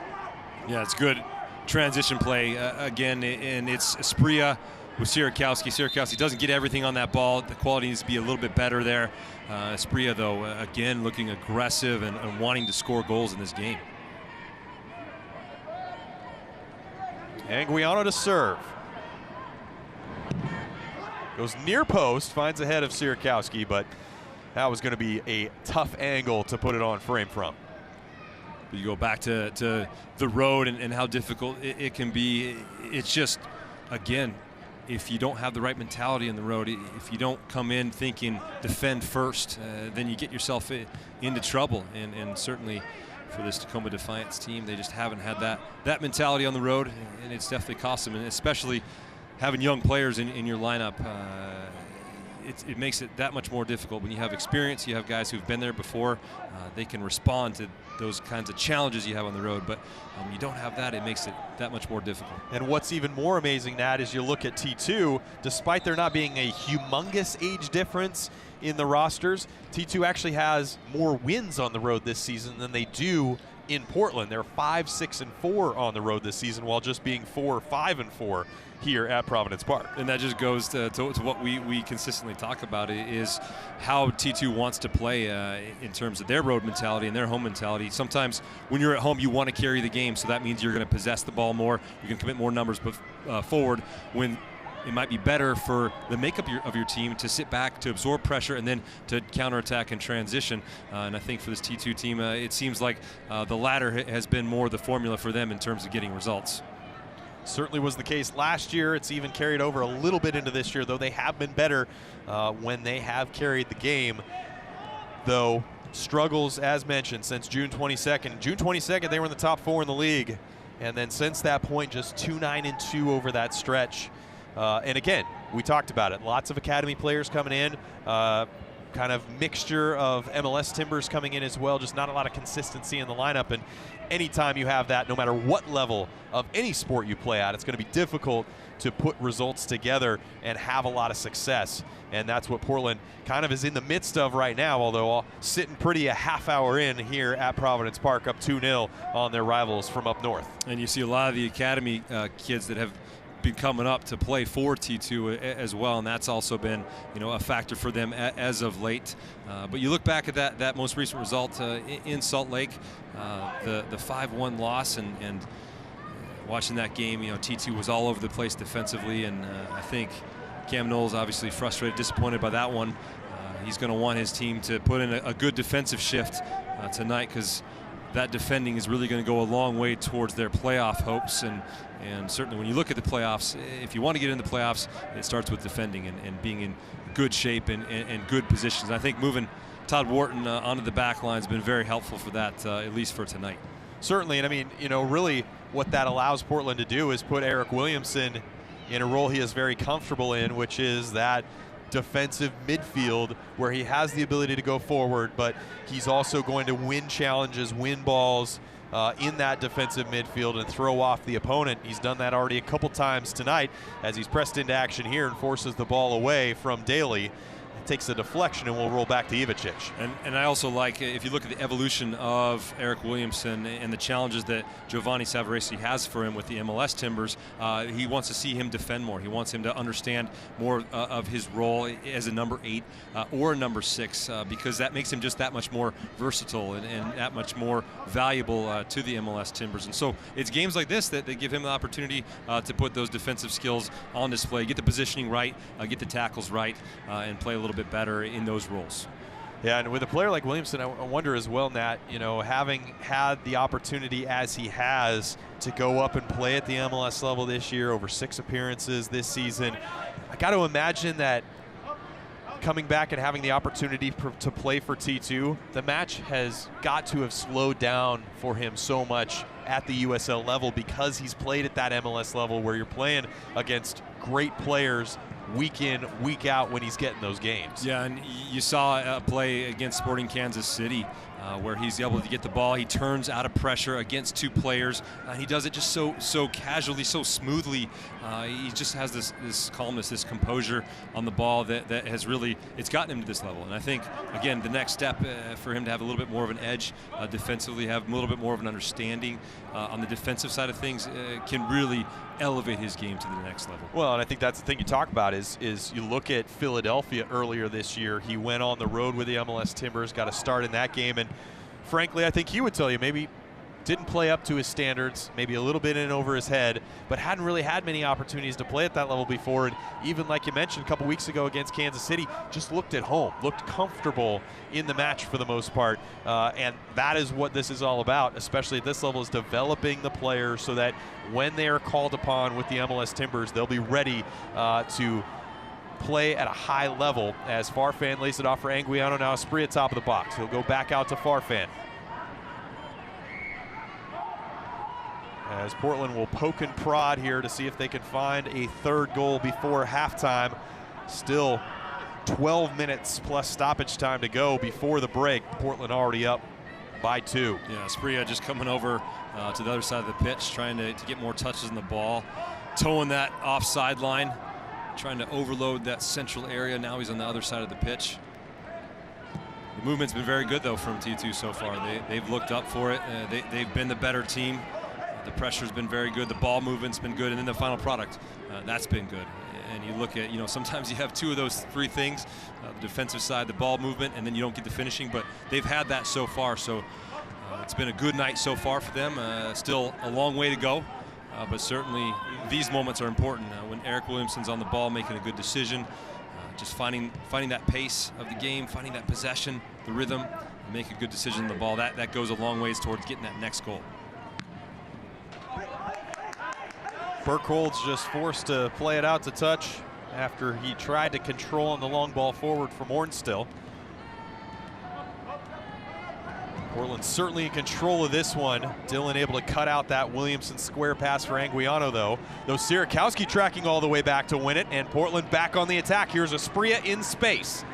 Yeah, it's good transition play again, and it's Aspria with Sierakowski. Sierakowski doesn't get everything on that ball. The quality needs to be a little bit better there. Aspria, though, again, looking aggressive and wanting to score goals in this game. Anguiano to serve. Goes near post, finds ahead of Sierakowski, but that was going to be a tough angle to put it on frame from. You go back to the road and how difficult it can be. It's just, again, if you don't have the right mentality in the road, if you don't come in thinking defend first, then you get yourself into trouble. And certainly for this Tacoma Defiance team, they just haven't had that mentality on the road, and it's definitely cost them. And especially having young players in your lineup, it makes it that much more difficult. When you have experience, you have guys who've been there before, they can respond to those kinds of challenges you have on the road. But you don't have that, it makes it that much more difficult. And what's even more amazing, Nat, is you look at T2, despite there not being a humongous age difference in the rosters, T2 actually has more wins on the road this season than they do in Portland. They're 5-6-4 on the road this season, while just being 4-5-4 here at Providence Park. And that just goes to what we consistently talk about, is how T2 wants to play in terms of their road mentality and their home mentality. Sometimes when you're at home, you want to carry the game, so that means you're going to possess the ball more, you can commit more numbers forward, when it might be better for the makeup of your team to sit back, to absorb pressure, and then to counterattack and transition. And I think for this T2 team, it seems like the latter has been more the formula for them in terms of getting results. Certainly was the case last year. It's even carried over a little bit into this year, though they have been better when they have carried the game. Though struggles, as mentioned, since June 22nd. June 22nd, they were in the top 4 in the league. And then since that point, just 2-9-2 over that stretch. And again, we talked about it. Lots of academy players coming in, kind of mixture of MLS Timbers coming in as well. Just not a lot of consistency in the lineup. And anytime you have that, no matter what level of any sport you play at, it's going to be difficult to put results together and have a lot of success. And that's what Portland kind of is in the midst of right now, although sitting pretty a half hour in here at Providence Park, up 2-0 on their rivals from up north. And you see a lot of the academy kids that have been coming up to play for T2 as well, and that's also been, a factor for them as of late. But you look back at that most recent result in Salt Lake, the 5-1 loss, and watching that game, T2 was all over the place defensively, and I think Cam Knowles obviously frustrated, disappointed by that one. He's going to want his team to put in a good defensive shift tonight, because that defending is really going to go a long way towards their playoff hopes. And certainly when you look at the playoffs, if you want to get in the playoffs, it starts with defending and being in good shape and good positions. I think moving Todd Wharton onto the back line has been very helpful for that, at least for tonight. Certainly, and I mean, really what that allows Portland to do is put Eric Williamson in a role he is very comfortable in, which is that defensive midfield where he has the ability to go forward, but he's also going to win challenges, win balls in that defensive midfield and throw off the opponent. He's done that already a couple times tonight as he's pressed into action here and forces the ball away from Daly. Takes a deflection and will roll back to Ivicic. And I also like, if you look at the evolution of Eric Williamson and the challenges that Giovanni Savarese has for him with the MLS Timbers, he wants to see him defend more. He wants him to understand more of his role as a number 8 or a number 6, because that makes him just that much more versatile and that much more valuable to the MLS Timbers. And so it's games like this that give him the opportunity to put those defensive skills on display, get the positioning right, get the tackles right, and play a little bit better in those roles. Yeah, and with a player like Williamson, I wonder as well, Nat, having had the opportunity as he has to go up and play at the MLS level this year, over 6 appearances this season, I got to imagine that coming back and having the opportunity to play for T2, the match has got to have slowed down for him so much at the USL level, because he's played at that MLS level where you're playing against great players week in, week out when he's getting those games. Yeah, and you saw a play against Sporting Kansas City where he's able to get the ball. He turns out of pressure against 2 players. He does it just so casually, so smoothly. He just has this calmness, this composure on the ball that has really, it's gotten him to this level. And I think, again, the next step for him to have a little bit more of an edge defensively, have a little bit more of an understanding on the defensive side of things, can really elevate his game to the next level. Well, and I think that's the thing you talk about is you look at Philadelphia earlier this year. He went on the road with the MLS Timbers, got a start in that game, and frankly, I think he would tell you maybe didn't play up to his standards, maybe a little bit in over his head, but hadn't really had many opportunities to play at that level before. And even like you mentioned a couple weeks ago against Kansas City, just looked at home, looked comfortable in the match for the most part. And that is what this is all about, especially at this level, is developing the players so that when they are called upon with the MLS Timbers, they'll be ready to play at a high level. As Farfan lays it off for Anguiano, now Esprit top of the box. He'll go back out to Farfan. As Portland will poke and prod here to see if they can find a 3rd goal before halftime. Still 12 minutes plus stoppage time to go before the break. Portland already up by 2. Yeah, Esprit just coming over to the other side of the pitch, trying to get more touches on the ball, towing that offside line, trying to overload that central area. Now he's on the other side of the pitch. The movement's been very good, though, from T2 so far. They've looked up for it. They've been the better team. The pressure's been very good. The ball movement's been good. And then the final product, that's been good. And you look at, sometimes you have two of those three things, the defensive side, the ball movement, and then you don't get the finishing. But they've had that so far. So it's been a good night so far for them. Still a long way to go. But certainly these moments are important. When Eric Williamson's on the ball making a good decision, just finding that pace of the game, finding that possession, the rhythm, and make a good decision on the ball. That goes a long ways towards getting that next goal. Burkhold's just forced to play it out to touch after he tried to control on the long ball forward from Ornstill. Portland certainly in control of this one. Dillon able to cut out that Williamson square pass for Anguiano, though. Sierakowski tracking all the way back to win it, and Portland back on the attack. Here's Asprilla in space.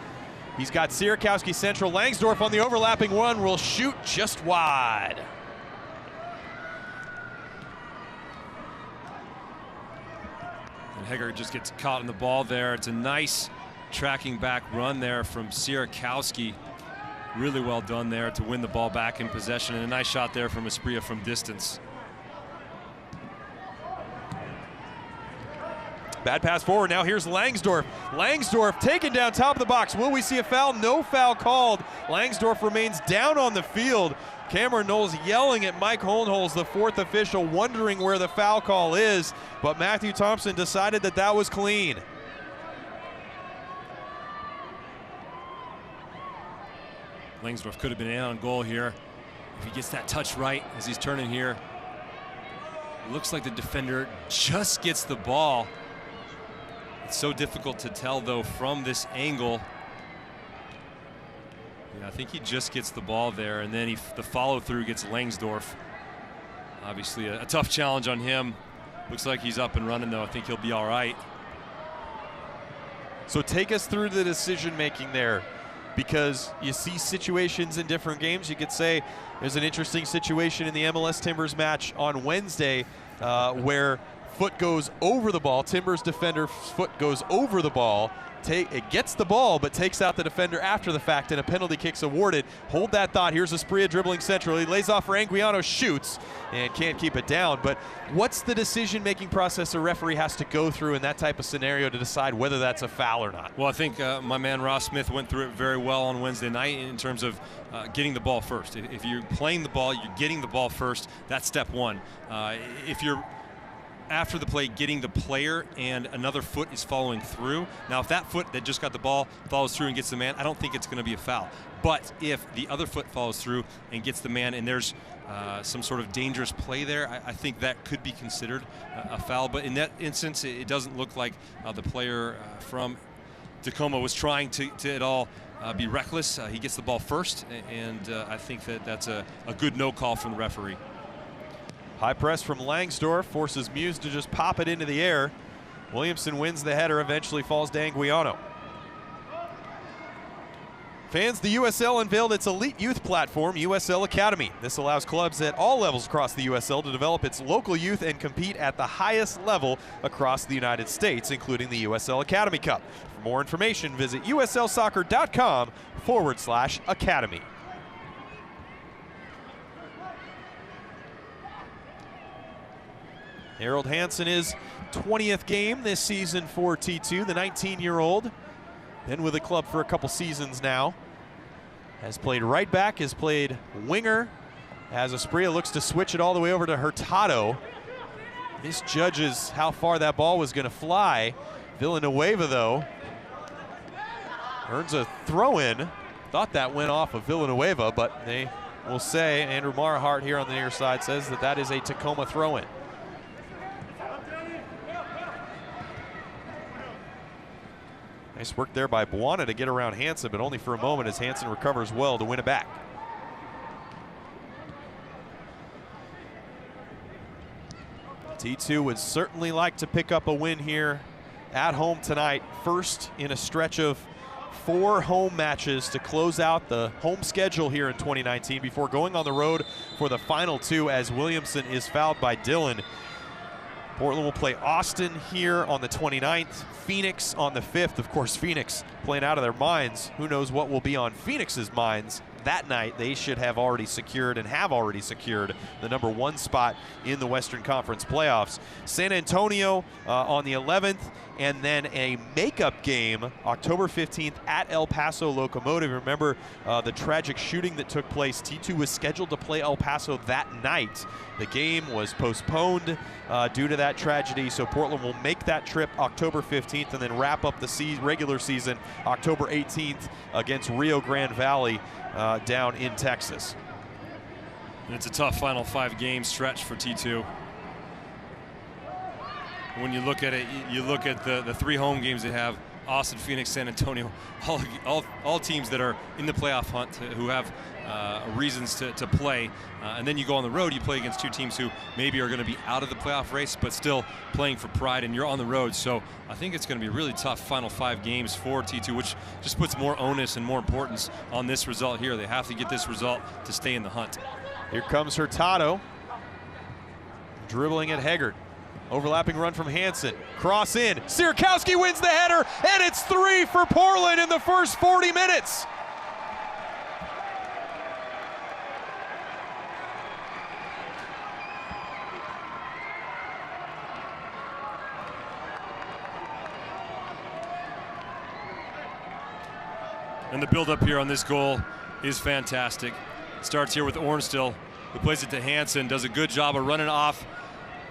He's got Sierakowski central. Langsdorff on the overlapping one will shoot just wide. And Heger just gets caught in the ball there. It's a nice tracking back run there from Sierakowski. Really well done there to win the ball back in possession, and a nice shot there from Asprilla from distance. Bad pass forward. Now here's Langsdorff. Langsdorff taken down top of the box. Will we see a foul? No foul called. Langsdorff remains down on the field. Cameron Knowles yelling at Mike Holnholz, the fourth official, wondering where the foul call is, but Matthew Thompson decided that was clean. Langsdorff could have been in on goal here. If he gets that touch right as he's turning here. It looks like the defender just gets the ball. It's so difficult to tell, though, from this angle. Yeah, I think he just gets the ball there, and then the follow-through gets Langsdorff. Obviously a tough challenge on him. Looks like he's up and running, though. I think he'll be all right. So take us through the decision-making there, because you see situations in different games. You could say there's an interesting situation in the MLS Timbers match on Wednesday where foot goes over the ball. Timbers defender foot goes over the ball. It gets the ball, but takes out the defender after the fact, and a penalty kick's awarded. Hold that thought. Here's Asprilla dribbling central. He lays off for Anguiano, shoots, and can't keep it down. But what's the decision-making process a referee has to go through in that type of scenario to decide whether that's a foul or not? Well, I think my man Ross Smith went through it very well on Wednesday night in terms of getting the ball first. If you're playing the ball, you're getting the ball first. That's step one. If you're after the play getting the player and another foot is following through. Now, if that foot that just got the ball follows through and gets the man, I don't think it's going to be a foul. But if the other foot follows through and gets the man and there's some sort of dangerous play there, I think that could be considered a foul. But in that instance, it doesn't look like the player from Tacoma was trying to at all be reckless. He gets the ball first, and I think that's a good no call from the referee. High press from Langsdorff forces Muse to just pop it into the air. Williamson wins the header, eventually falls to Anguiano. Fans, the USL unveiled its elite youth platform, USL Academy. This allows clubs at all levels across the USL to develop its local youth and compete at the highest level across the United States, including the USL Academy Cup. For more information, visit uslsoccer.com/academy. Harold Hansen is 20th game this season for T2, the 19-year-old. Been with the club for a couple seasons now. Has played right back, has played winger, as Asprilla looks to switch it all the way over to Hurtado. Misjudges how far that ball was going to fly. Villanueva, though, earns a throw-in. Thought that went off of Villanueva, but they will say, Andrew Marhart here on the near side says that is a Tacoma throw-in. Nice work there by Buana to get around Hansen, but only for a moment as Hansen recovers well to win it back. T2 would certainly like to pick up a win here at home tonight. First in a stretch of 4 home matches to close out the home schedule here in 2019 before going on the road for the final 2 as Williamson is fouled by Dillon. Portland will play Austin here on the 29th, Phoenix on the 5th. Of course, Phoenix playing out of their minds. Who knows what will be on Phoenix's minds that night. They should have already secured and have already secured the #1 spot in the Western Conference playoffs. San Antonio on the 11th, and then a makeup game October 15th at El Paso Locomotive. Remember the tragic shooting that took place. T2 was scheduled to play El Paso that night. The game was postponed due to that tragedy, so Portland will make that trip October 15th and then wrap up the regular season October 18th against Rio Grande Valley down in Texas. And it's a tough final 5-game stretch for T2. When you look at it, you look at the 3 home games they have: Austin, Phoenix, San Antonio, all teams that are in the playoff hunt, who have reasons to play. And then you go on the road, you play against 2 teams who maybe are going to be out of the playoff race, but still playing for pride, and you're on the road. So I think it's going to be a really tough final 5 games for T2, which just puts more onus and more importance on this result here. They have to get this result to stay in the hunt. Here comes Hurtado, dribbling at Herbert. Overlapping run from Hansen. Cross in. Sierkowski wins the header, and it's 3 for Portland in the first 40 minutes. And the build-up here on this goal is fantastic. It starts here with Ornstill, who plays it to Hansen, does a good job of running off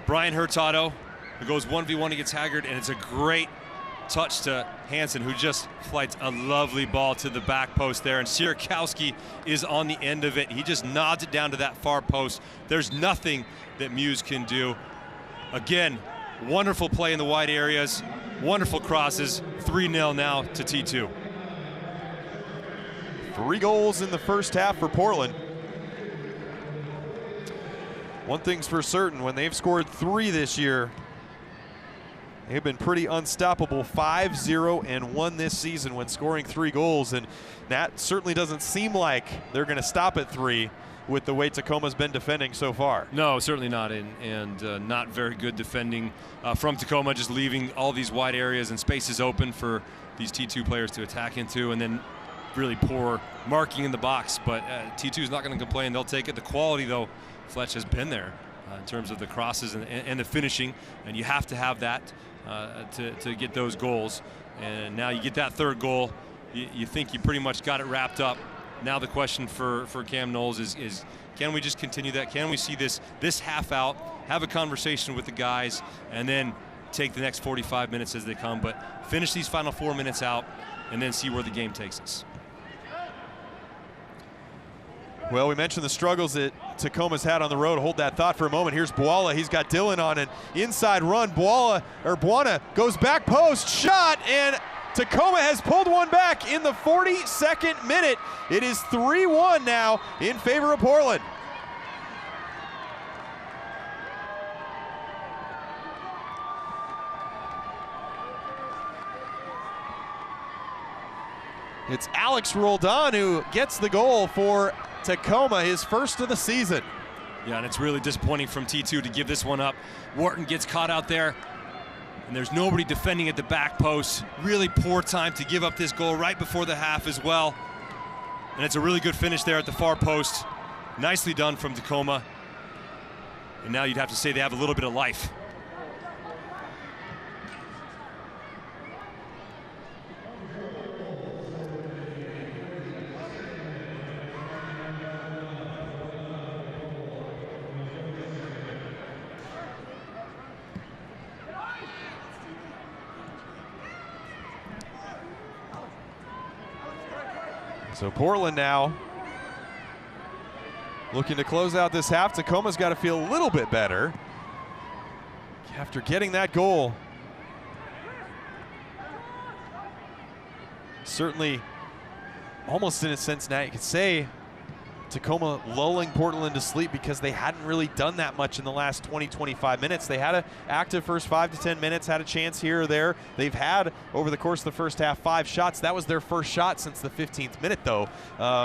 Brian Hurtado, who goes 1v1 against Haggard, and it's a great touch to Hansen, who just flights a lovely ball to the back post there, and Sierkowski is on the end of it. He just nods it down to that far post. There's nothing that Muse can do. Again, wonderful play in the wide areas, wonderful crosses. 3-0 now to T2. 3 goals in the first half for Portland. One thing's for certain, when they've scored 3 this year, they've been pretty unstoppable. 5-0-1 this season when scoring 3 goals, and that certainly doesn't seem like they're going to stop at 3 with the way Tacoma's been defending so far. No, certainly not, and not very good defending from Tacoma, just leaving all these wide areas and spaces open for these T2 players to attack into, and then really poor marking in the box. But T2 is not going to complain. They'll take it. The quality, though, Fletch has been there in terms of the crosses and the finishing, and you have to have that to get those goals. And now you get that 3rd goal, you think you pretty much got it wrapped up. Now the question for Cam Knowles is can we just continue that? Can we see this half out, have a conversation with the guys, and then take the next 45 minutes as they come, but finish these final 4 minutes out and then see where the game takes us? Well, we mentioned the struggles that Tacoma's had on the road. Hold that thought for a moment. Here's Boala. He's got Dillon on an inside run. Buana goes back post, shot, and Tacoma has pulled one back in the 42nd minute. It is 3-1 now in favor of Portland. It's Alex Roldan who gets the goal for Tacoma, his first of the season. Yeah, and it's really disappointing from T2 to give this one up. Wharton gets caught out there, and there's nobody defending at the back post. Really poor time to give up this goal right before the half as well. And it's a really good finish there at the far post. Nicely done from Tacoma. And now you'd have to say they have a little bit of life. So Portland now looking to close out this half. Tacoma's got to feel a little bit better after getting that goal. Certainly, almost in a sense now you could say Tacoma lulling Portland to sleep because they hadn't really done that much in the last 20-25 minutes. They had an active first 5 to 10 minutes, had a chance here or there. They've had, over the course of the first half, 5 shots. That was their first shot since the 15th minute, though.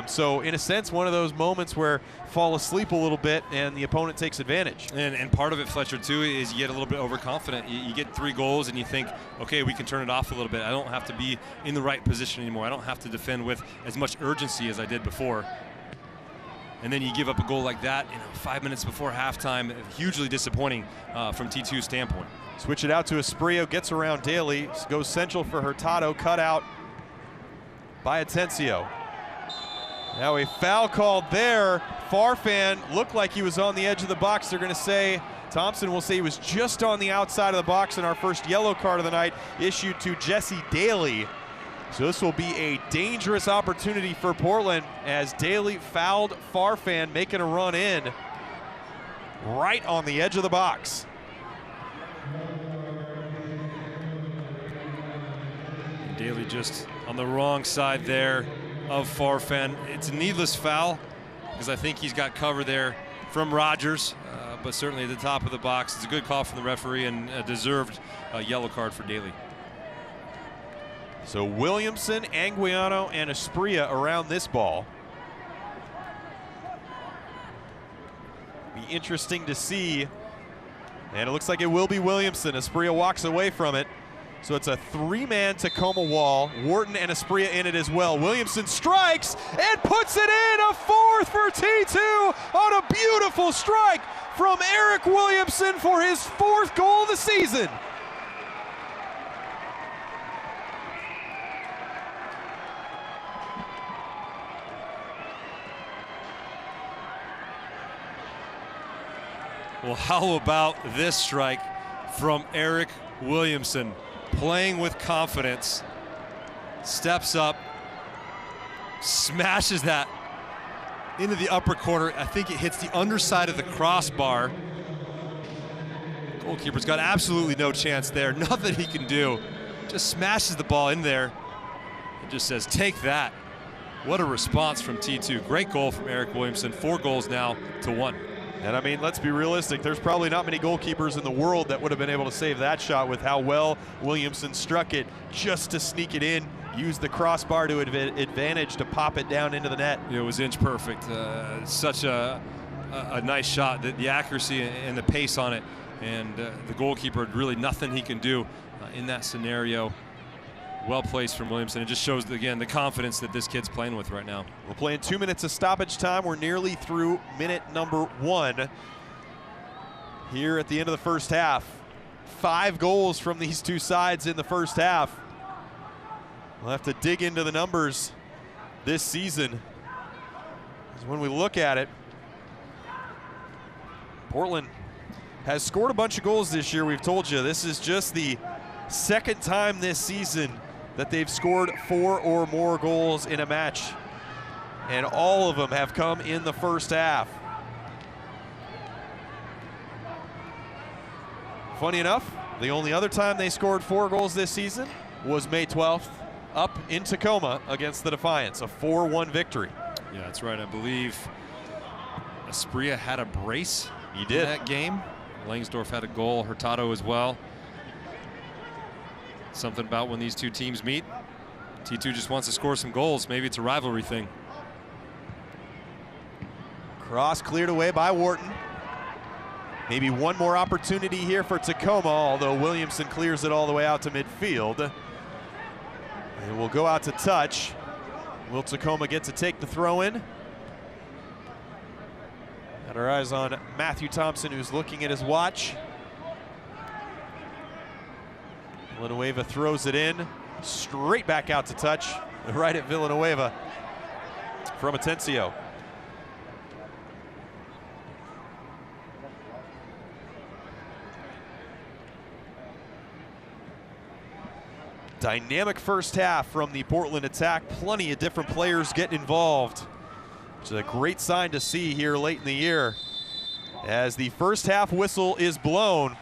So in a sense, one of those moments where fall asleep a little bit and the opponent takes advantage. And part of it, Fletcher, too, is you get a little bit overconfident. You get 3 goals and you think, okay, we can turn it off a little bit. I don't have to be in the right position anymore. I don't have to defend with as much urgency as I did before. And then you give up a goal like that, 5 minutes before halftime. Hugely disappointing from T2's standpoint. Switch it out to Esprio, gets around Daly, goes central for Hurtado, cut out by Atencio. Now a foul called there. Farfan looked like he was on the edge of the box. They're going to say, Thompson will say he was just on the outside of the box, and our first yellow card of the night issued to Jesse Daly. So this will be a dangerous opportunity for Portland as Daly fouled Farfan, making a run in right on the edge of the box. Daly just on the wrong side there of Farfan. It's a needless foul because I think he's got cover there from Rogers, but certainly at the top of the box. It's a good call from the referee and a deserved yellow card for Daly. So Williamson, Anguiano, and Espria around this ball. Be interesting to see. And it looks like it will be Williamson. Espria walks away from it. So it's a 3-man Tacoma wall. Wharton and Espria in it as well. Williamson strikes and puts it in, a 4th for T2 on a beautiful strike from Eric Williamson for his 4th goal of the season. Well, how about this strike from Eric Williamson? Playing with confidence, steps up, smashes that into the upper corner. I think it hits the underside of the crossbar. Goalkeeper's got absolutely no chance there. Nothing he can do. Just smashes the ball in there and just says, take that. What a response from T2. Great goal from Eric Williamson. 4 goals now to 1. And I mean, let's be realistic. There's probably not many goalkeepers in the world that would have been able to save that shot with how well Williamson struck it just to sneak it in, use the crossbar to advantage to pop it down into the net. It was inch perfect. Such a nice shot. The accuracy and the pace on it. And the goalkeeper had really nothing he can do in that scenario. Well placed from Williamson. It just shows, again, the confidence that this kid's playing with right now. We're playing 2 minutes of stoppage time. We're nearly through minute number 1 here at the end of the first half. 5 goals from these 2 sides in the first half. We'll have to dig into the numbers this season. Because when we look at it, Portland has scored a bunch of goals this year. We've told you this is just the 2nd time this season that they've scored 4 or more goals in a match. And all of them have come in the first half. Funny enough, the only other time they scored 4 goals this season was May 12th up in Tacoma against the Defiance, a 4-1 victory. Yeah, that's right. I believe Espria had a brace He did. in that game. Langsdorff had a goal, Hurtado as well. Something about when these 2 teams meet, T2 just wants to score some goals. Maybe it's a rivalry thing. Cross cleared away by Wharton. Maybe one more opportunity here for Tacoma, although Williamson clears it all the way out to midfield. It will go out to touch. Will Tacoma get to take the throw in? Got our eyes on Matthew Thompson, who's looking at his watch. Villanueva throws it in, straight back out to touch, right at Villanueva from Atencio. Dynamic first half from the Portland attack. Plenty of different players getting involved, which is a great sign to see here late in the year. As the first half whistle is blown,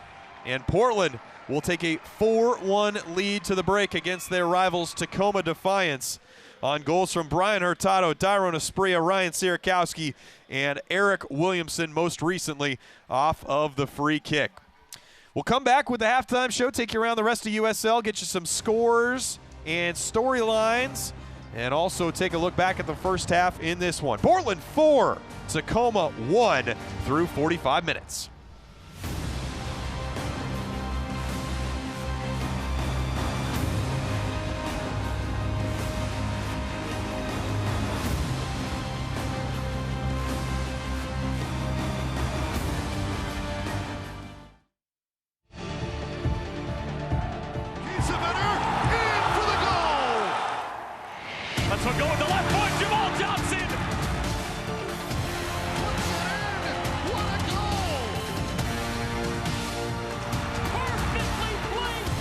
And Portland will take a 4-1 lead to the break against their rivals Tacoma Defiance on goals from Brian Hurtado, Dyron Espria, Ryan Sierakowski, and Eric Williamson, most recently off of the free kick. We'll come back with the halftime show, take you around the rest of USL, get you some scores and storylines, and also take a look back at the first half in this one. Portland 4, Tacoma 1 through 45 minutes. So go with the left foot, Jamal Johnson. What a goal! Perfectly placed.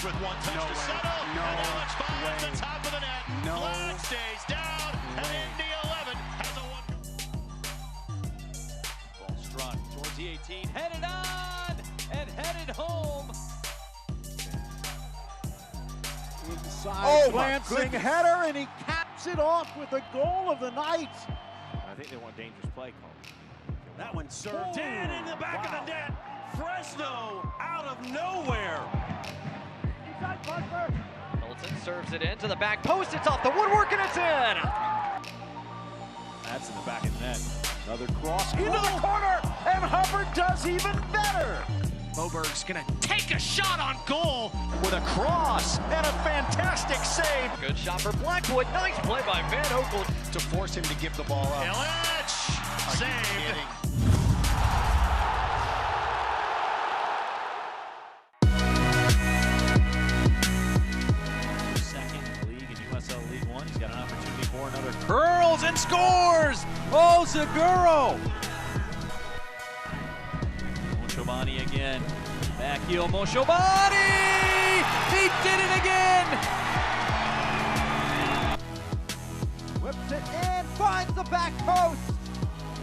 With one touch to settle, and now it's five to the top of the net. Flag stays down, and Indy 11 has a one. Ball struck towards the 18, headed on and headed home. Inside glancing header, and he caps it off with the goal of the night. I think they want dangerous play call. That one served in the back of the net. Fresno out of nowhere. Milton serves it in to the back post. It's off the woodwork and it's in. That's in the back of the net. Another cross into the corner, and Herbert does even better. Moberg's gonna take a shot on goal with a cross and a fantastic save Good shot for Blackwood. Nice play by Van Oekel. to force him to give the ball up. Illich saved. League One. He's got an opportunity for another curls and scores. Oh, Zaguro. Moshobani again. Back heel Moshobani. He did it again. Whips it in, finds the back post.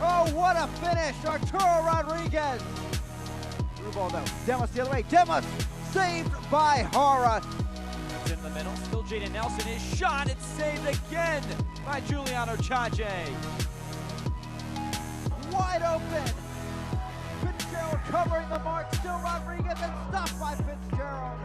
Oh, what a finish. Arturo Rodriguez. Through ball though. Demas the other way. Demas saved by Hara. In the middle, still Jaden Nelson. His shot, it's saved again by Giuliano Chache. Wide open. Fitzgerald covering the mark. Still Rodriguez and stopped by Fitzgerald.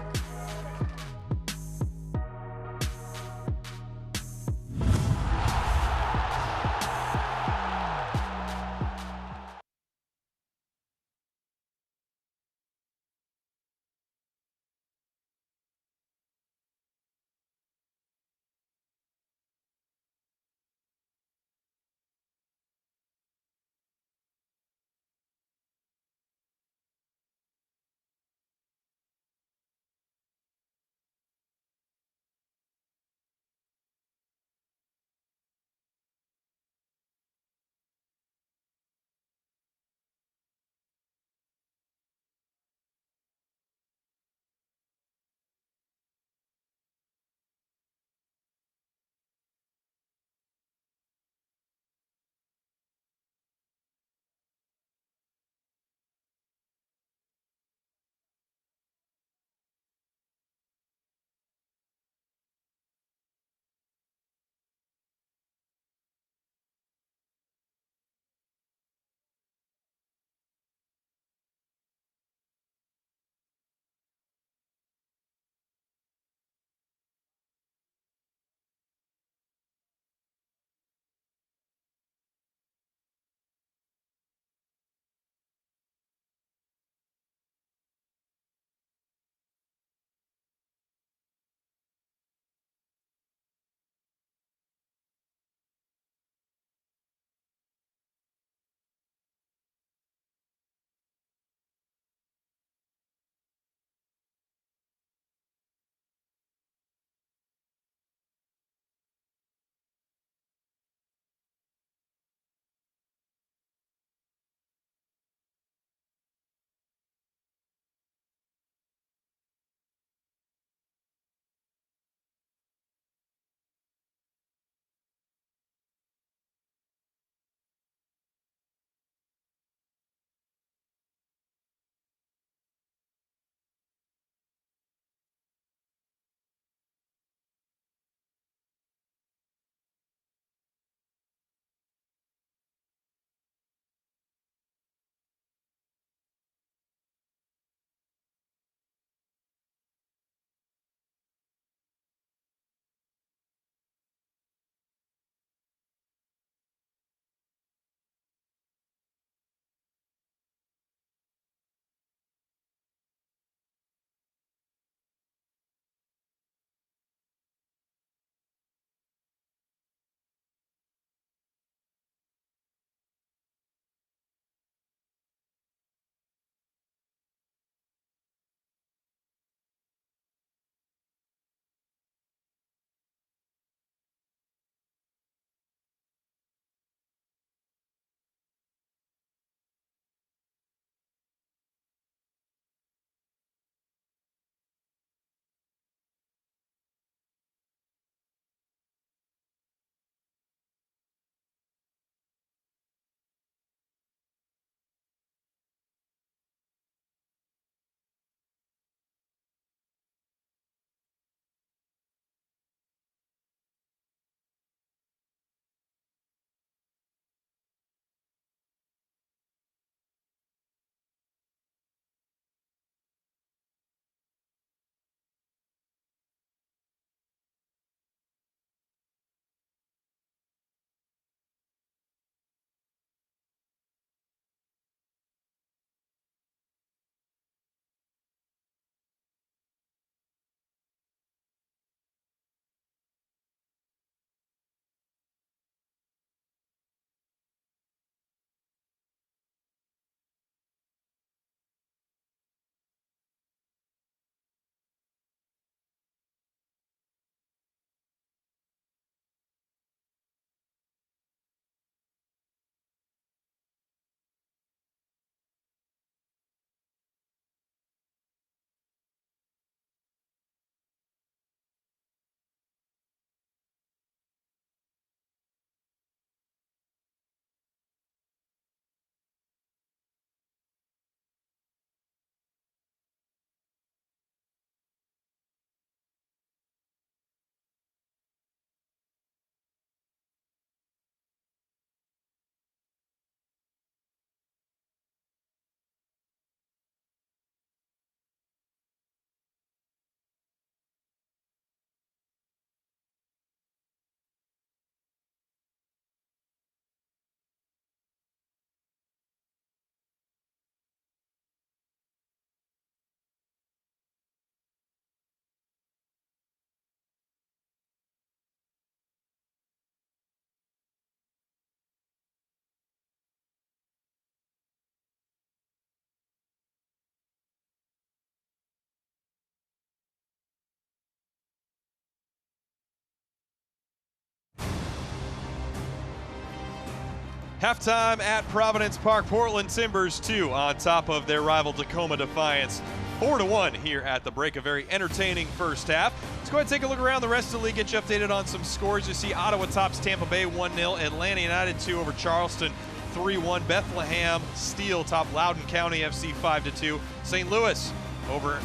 Halftime at Providence Park. Portland Timbers 2 on top of their rival Tacoma Defiance. 4-1 here at the break. A very entertaining first half. Let's go ahead and take a look around the rest of the league, get you updated on some scores. You see Ottawa tops Tampa Bay 1-0. Atlanta United 2 over Charleston 3-1. Bethlehem Steel top Loudoun County FC 5-2. St. Louis over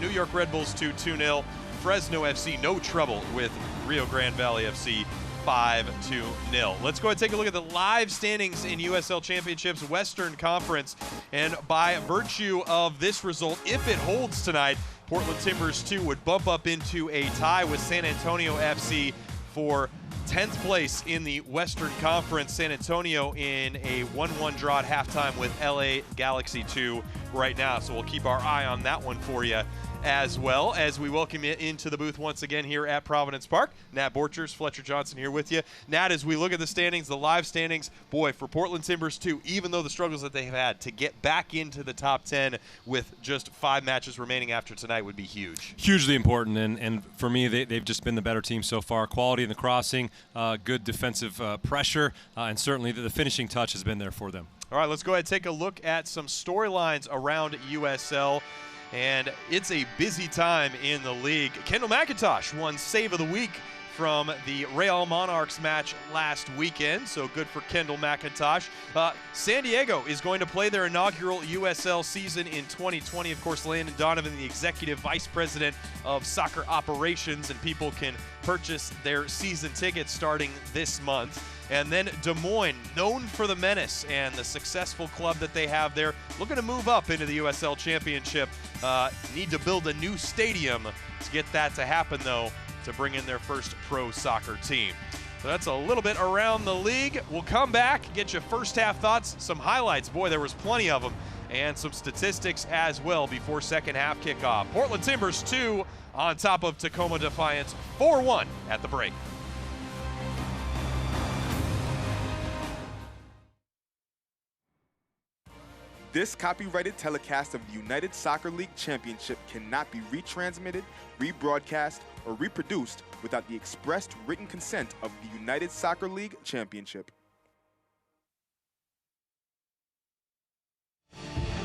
New York Red Bulls 2-0. Fresno FC no trouble with Rio Grande Valley FC 5-0. Let's go ahead and take a look at the live standings in USL Championships Western Conference. And by virtue of this result, if it holds tonight, Portland Timbers 2 would bump up into a tie with San Antonio FC for 10th place in the Western Conference. San Antonio in a 1-1 draw at halftime with LA Galaxy 2 right now. So we'll keep our eye on that one for you as well as we welcome you into the booth once again here at Providence Park. Nat Borchers, Fletcher Johnson here with you. Nat, as we look at the standings, the live standings, boy, for Portland Timbers 2, even though the struggles that they've had to get back into the top 10 with just 5 matches remaining after tonight would be huge. Hugely important, and for me, they've just been the better team so far. Quality in the crossing, good defensive pressure, and certainly the finishing touch has been there for them. All right, let's go ahead and take a look at some storylines around USL. And it's a busy time in the league. Kendall McIntosh won Save of the Week from the Real Monarchs match last weekend, so good for Kendall McIntosh. San Diego is going to play their inaugural USL season in 2020. Of course, Landon Donovan, the Executive Vice President of Soccer Operations, and people can purchase their season tickets starting this month. And then Des Moines, known for the menace and the successful club that they have there, looking to move up into the USL Championship. Need to build a new stadium to get that to happen, though, to bring in their first pro soccer team. So that's a little bit around the league. We'll come back, get you first half thoughts, some highlights. Boy, there was plenty of them, and some statistics as well before second half kickoff. Portland Timbers 2 on top of Tacoma Defiance 4-1 at the break. This copyrighted telecast of the United Soccer League Championship cannot be retransmitted, rebroadcast, or reproduced without the expressed written consent of the United Soccer League Championship. Kiesewetter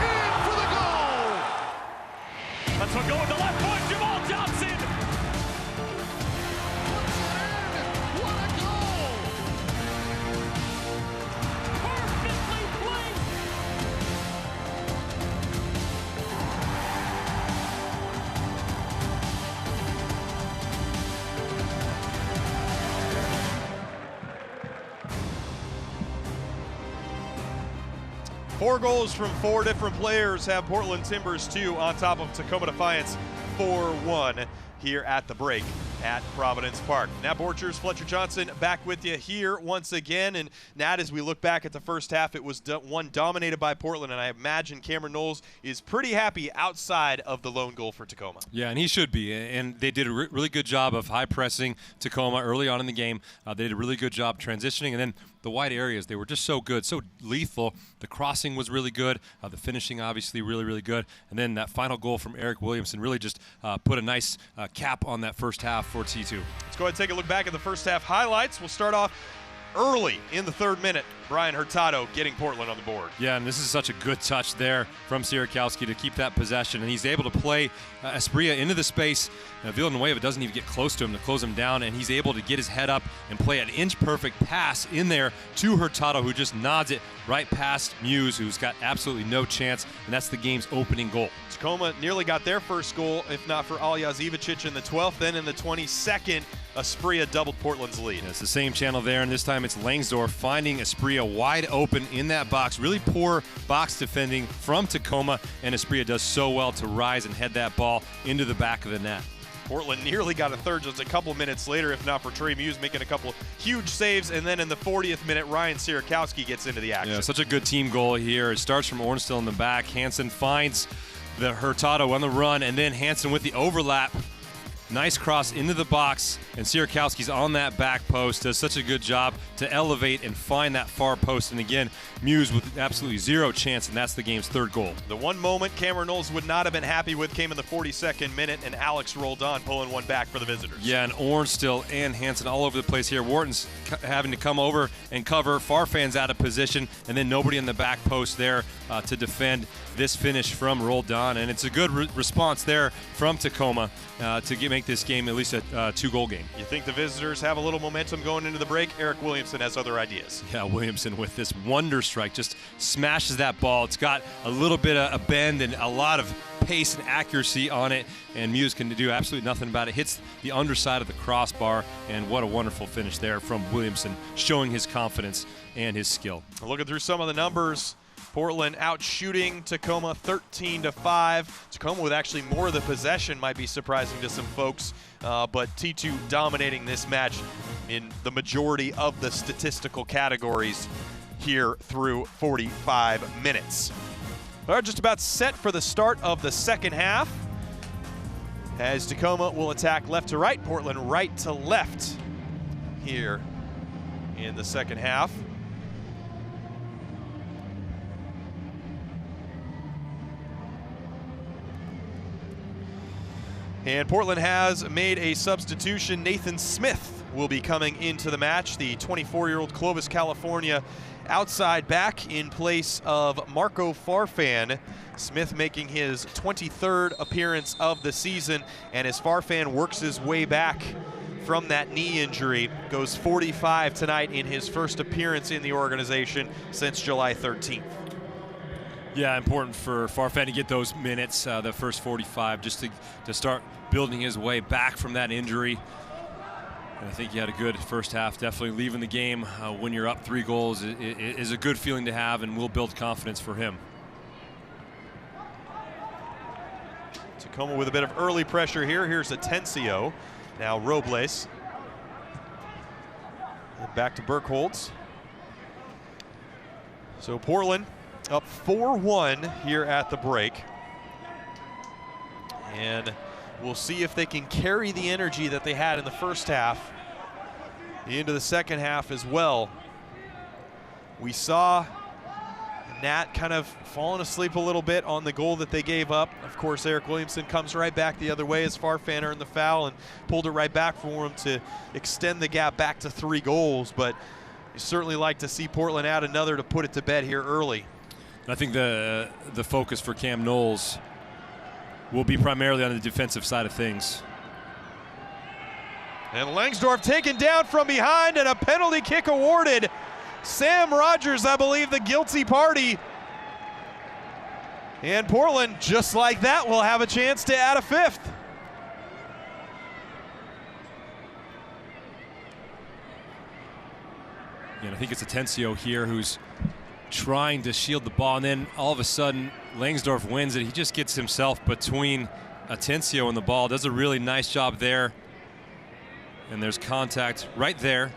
in for the goal! That's what going to left point, Jamal Johnson! What a goal! Perfectly placed! Four goals from 4 different players have Portland Timbers 2 on top of Tacoma Defiance 4-1 here at the break at Providence Park. Nat Borchers, Fletcher Johnson back with you here once again. And Nat, as we look back at the first half, it was one dominated by Portland, and I imagine Cameron Knowles is pretty happy outside of the lone goal for Tacoma. Yeah, and he should be. And they did a really good job of high pressing Tacoma early on in the game. They did a really good job transitioning, and then the wide areas, they were just so good, so lethal. The crossing was really good. The finishing, obviously, really, really good. And then that final goal from Eric Williamson really just put a nice cap on that first half for T2. Let's go ahead and take a look back at the first half highlights. We'll start off early in the 3rd minute. Brian Hurtado getting Portland on the board. Yeah, and this is such a good touch there from Sierakowski to keep that possession. And he's able to play Esprilla into the space. Villanueva doesn't even get close to him to close him down, and he's able to get his head up and play an inch-perfect pass in there to Hurtado, who just nods it right past Muse, who's got absolutely no chance, and that's the game's opening goal. Tacoma nearly got their first goal, if not for Aljaž Ivacic in the 12th. Then in the 22nd, Esprilla doubled Portland's lead. Yeah, it's the same channel there, and this time it's Langsdorff finding Esprilla wide open in that box. Really poor box defending from Tacoma, and Esprilla does so well to rise and head that ball into the back of the net. Portland nearly got a third just a couple minutes later, if not for Trey Muse making a couple huge saves. And then in the 40th minute, Ryan Sierakowski gets into the action. Yeah, such a good team goal here. It starts from Ornstill in the back. Hansen finds the Hurtado on the run, and then Hansen with the overlap Nice cross into the box, and Sierakowski's on that back post, does such a good job to elevate and find that far post. And again, Muse with absolutely zero chance, and that's the game's third goal. The one moment Cameron Knowles would not have been happy with came in the 42nd minute, and Alex rolled on, pulling one back for the visitors. Yeah, and Orange still and Hansen all over the place here. Wharton's having to come over and cover. Farfan's out of position, and then nobody in the back post there to defend this finish from Roldan. And it's a good response there from Tacoma to make this game at least a two-goal game. You think the visitors have a little momentum going into the break? Eric Williamson has other ideas. Yeah, Williamson with this wonder strike just smashes that ball. It's got a little bit of a bend and a lot of pace and accuracy on it, and Muse can do absolutely nothing about it. Hits the underside of the crossbar, and what a wonderful finish there from Williamson, showing his confidence and his skill. Looking through some of the numbers, Portland out shooting Tacoma 13-5. Tacoma with actually more of the possession might be surprising to some folks, but T2 dominating this match in the majority of the statistical categories here through 45 minutes. We're just about set for the start of the second half, as Tacoma will attack left to right, Portland right to left here in the second half. And Portland has made a substitution. Nathan Smith will be coming into the match, the 24-year-old Clovis, California outside back in place of Marco Farfan. Smith making his 23rd appearance of the season, and as Farfan works his way back from that knee injury, goes 45 tonight in his first appearance in the organization since July 13th. Yeah, important for Farfan to get those minutes, the first 45, just to start building his way back from that injury. And I think he had a good first half. Definitely leaving the game when you're up 3 goals is a good feeling to have, and will build confidence for him. Tacoma with a bit of early pressure here. Here's Atencio. Now Robles. And back to Burkholz. So Portland up 4-1 here at the break. And we'll see if they can carry the energy that they had in the first half into the second half as well. We saw Nat kind of falling asleep a little bit on the goal that they gave up. Of course, Eric Williamson comes right back the other way as Farfan earned the foul and pulled it right back for him to extend the gap back to 3 goals. But you certainly like to see Portland add another to put it to bed here early. I think the focus for Cam Knowles will be primarily on the defensive side of things. And Langsdorff taken down from behind, and a penalty kick awarded. Sam Rogers, I believe, the guilty party. And Portland, just like that, will have a chance to add a 5th. And I think it's Atencio here who's trying to shield the ball, and then all of a sudden Langsdorff wins it. He just gets himself between Atencio and the ball, does a really nice job there. And there's contact right there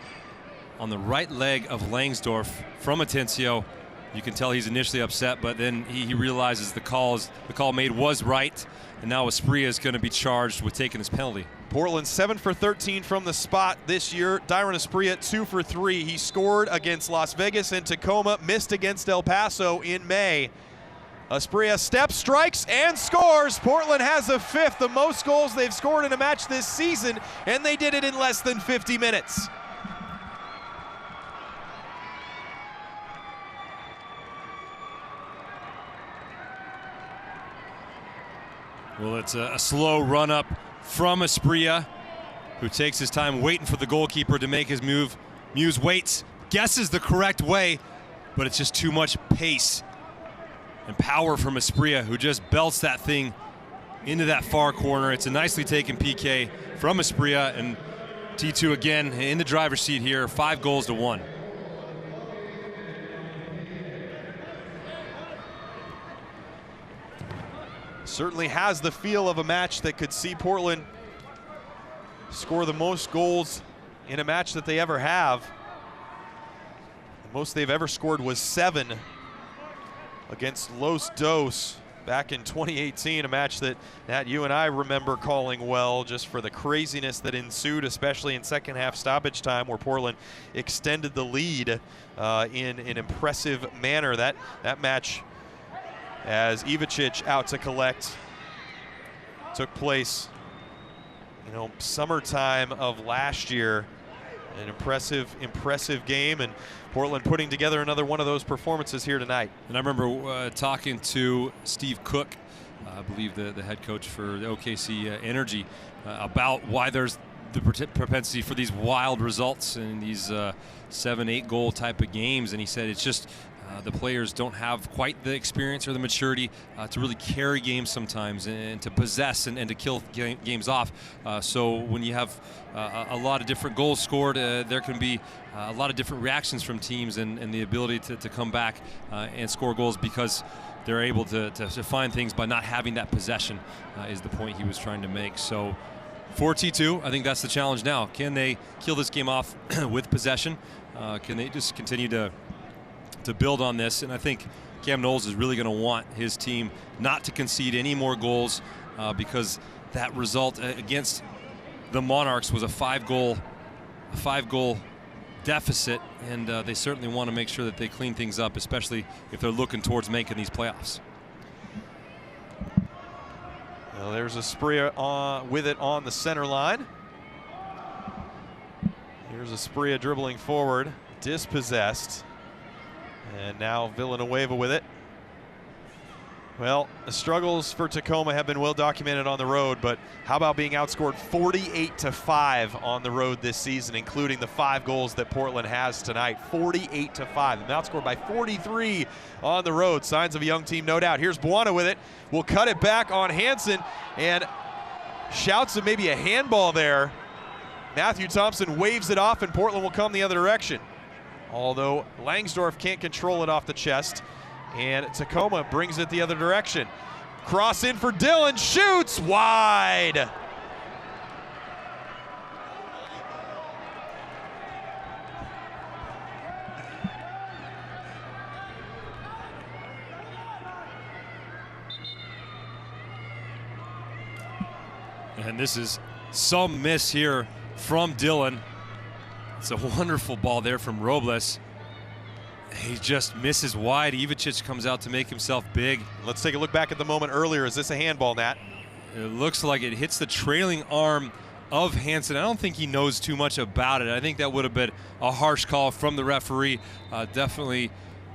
on the right leg of Langsdorff from Atencio. You can tell he's initially upset, but then he realizes the call made was right, and now Asprilla is going to be charged with taking this penalty. Portland 7 for 13 from the spot this year. Dyron Asprilla 2 for 3. He scored against Las Vegas and Tacoma, missed against El Paso in May. Asprilla steps, strikes, and scores. Portland has a 5th, the most goals they've scored in a match this season, and they did it in less than 50 minutes. Well, it's a slow run up from Asprilla, who takes his time waiting for the goalkeeper to make his move. Muse waits, guesses the correct way, but it's just too much pace and power from Asprilla, who just belts that thing into that far corner. It's a nicely taken PK from Asprilla, and T2 again in the driver's seat here, 5-1. Certainly has the feel of a match that could see Portland score the most goals in a match that they ever have. The most they've ever scored was 7 against Los Dos back in 2018, a match that you and I remember calling well, just for the craziness that ensued, especially in second half stoppage time, where Portland extended the lead in an impressive manner. That match, as Ivicic out to collect, took place, summertime of last year. An impressive game, and Portland putting together another one of those performances here tonight. And I remember talking to Steve Cook, I believe the head coach for the OKC Energy, about why there's the propensity for these wild results in these 7-8 goal type of games. And he said it's just the players don't have quite the experience or the maturity to really carry games sometimes, and to possess and to kill games off. So when you have a lot of different goals scored, there can be a lot of different reactions from teams, and the ability to come back and score goals because they're able to find things by not having that possession, is the point he was trying to make. So 4-2, I think that's the challenge now. Can they kill this game off with possession? Can they just continue to build on this? And I think Cam Knowles is really going to want his team not to concede any more goals, because that result against the Monarchs was a five goal deficit, and they certainly want to make sure that they clean things up, especially if they're looking towards making these playoffs. Well, there's Aspria with it on the center line. Here's Aspria dribbling forward, dispossessed. And now Villanueva with it. Well, the struggles for Tacoma have been well documented on the road, but how about being outscored 48-5 on the road this season, including the 5 goals that Portland has tonight? 48-5. And outscored by 43 on the road. Signs of a young team, no doubt. Here's Buona with it. We'll cut it back on Hansen, and shouts of maybe a handball there. Matthew Thompson waves it off, and Portland will come the other direction. Although Langsdorff can't control it off the chest, and Tacoma brings it the other direction. Cross in for Dillon, shoots wide. And this is some miss here from Dillon. It's a wonderful ball there from Robles. He just misses wide. Ivicic comes out to make himself big. Let's take a look back at the moment earlier. Is this a handball, Nat? It looks like it hits the trailing arm of Hansen. I don't think he knows too much about it. I think that would have been a harsh call from the referee. Definitely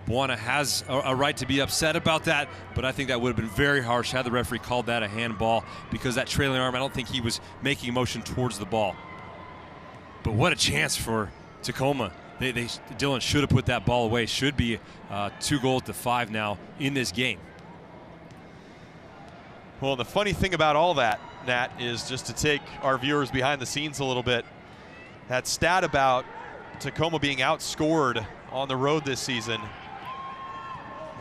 Buona has a right to be upset about that, but I think that would have been very harsh had the referee called that a handball, because that trailing arm, I don't think he was making a motion towards the ball. But what a chance for Tacoma. Dillon should have put that ball away. Should be 2-5 now in this game. Well, the funny thing about all that, Nat, is just to take our viewers behind the scenes a little bit. That stat about Tacoma being outscored on the road this season,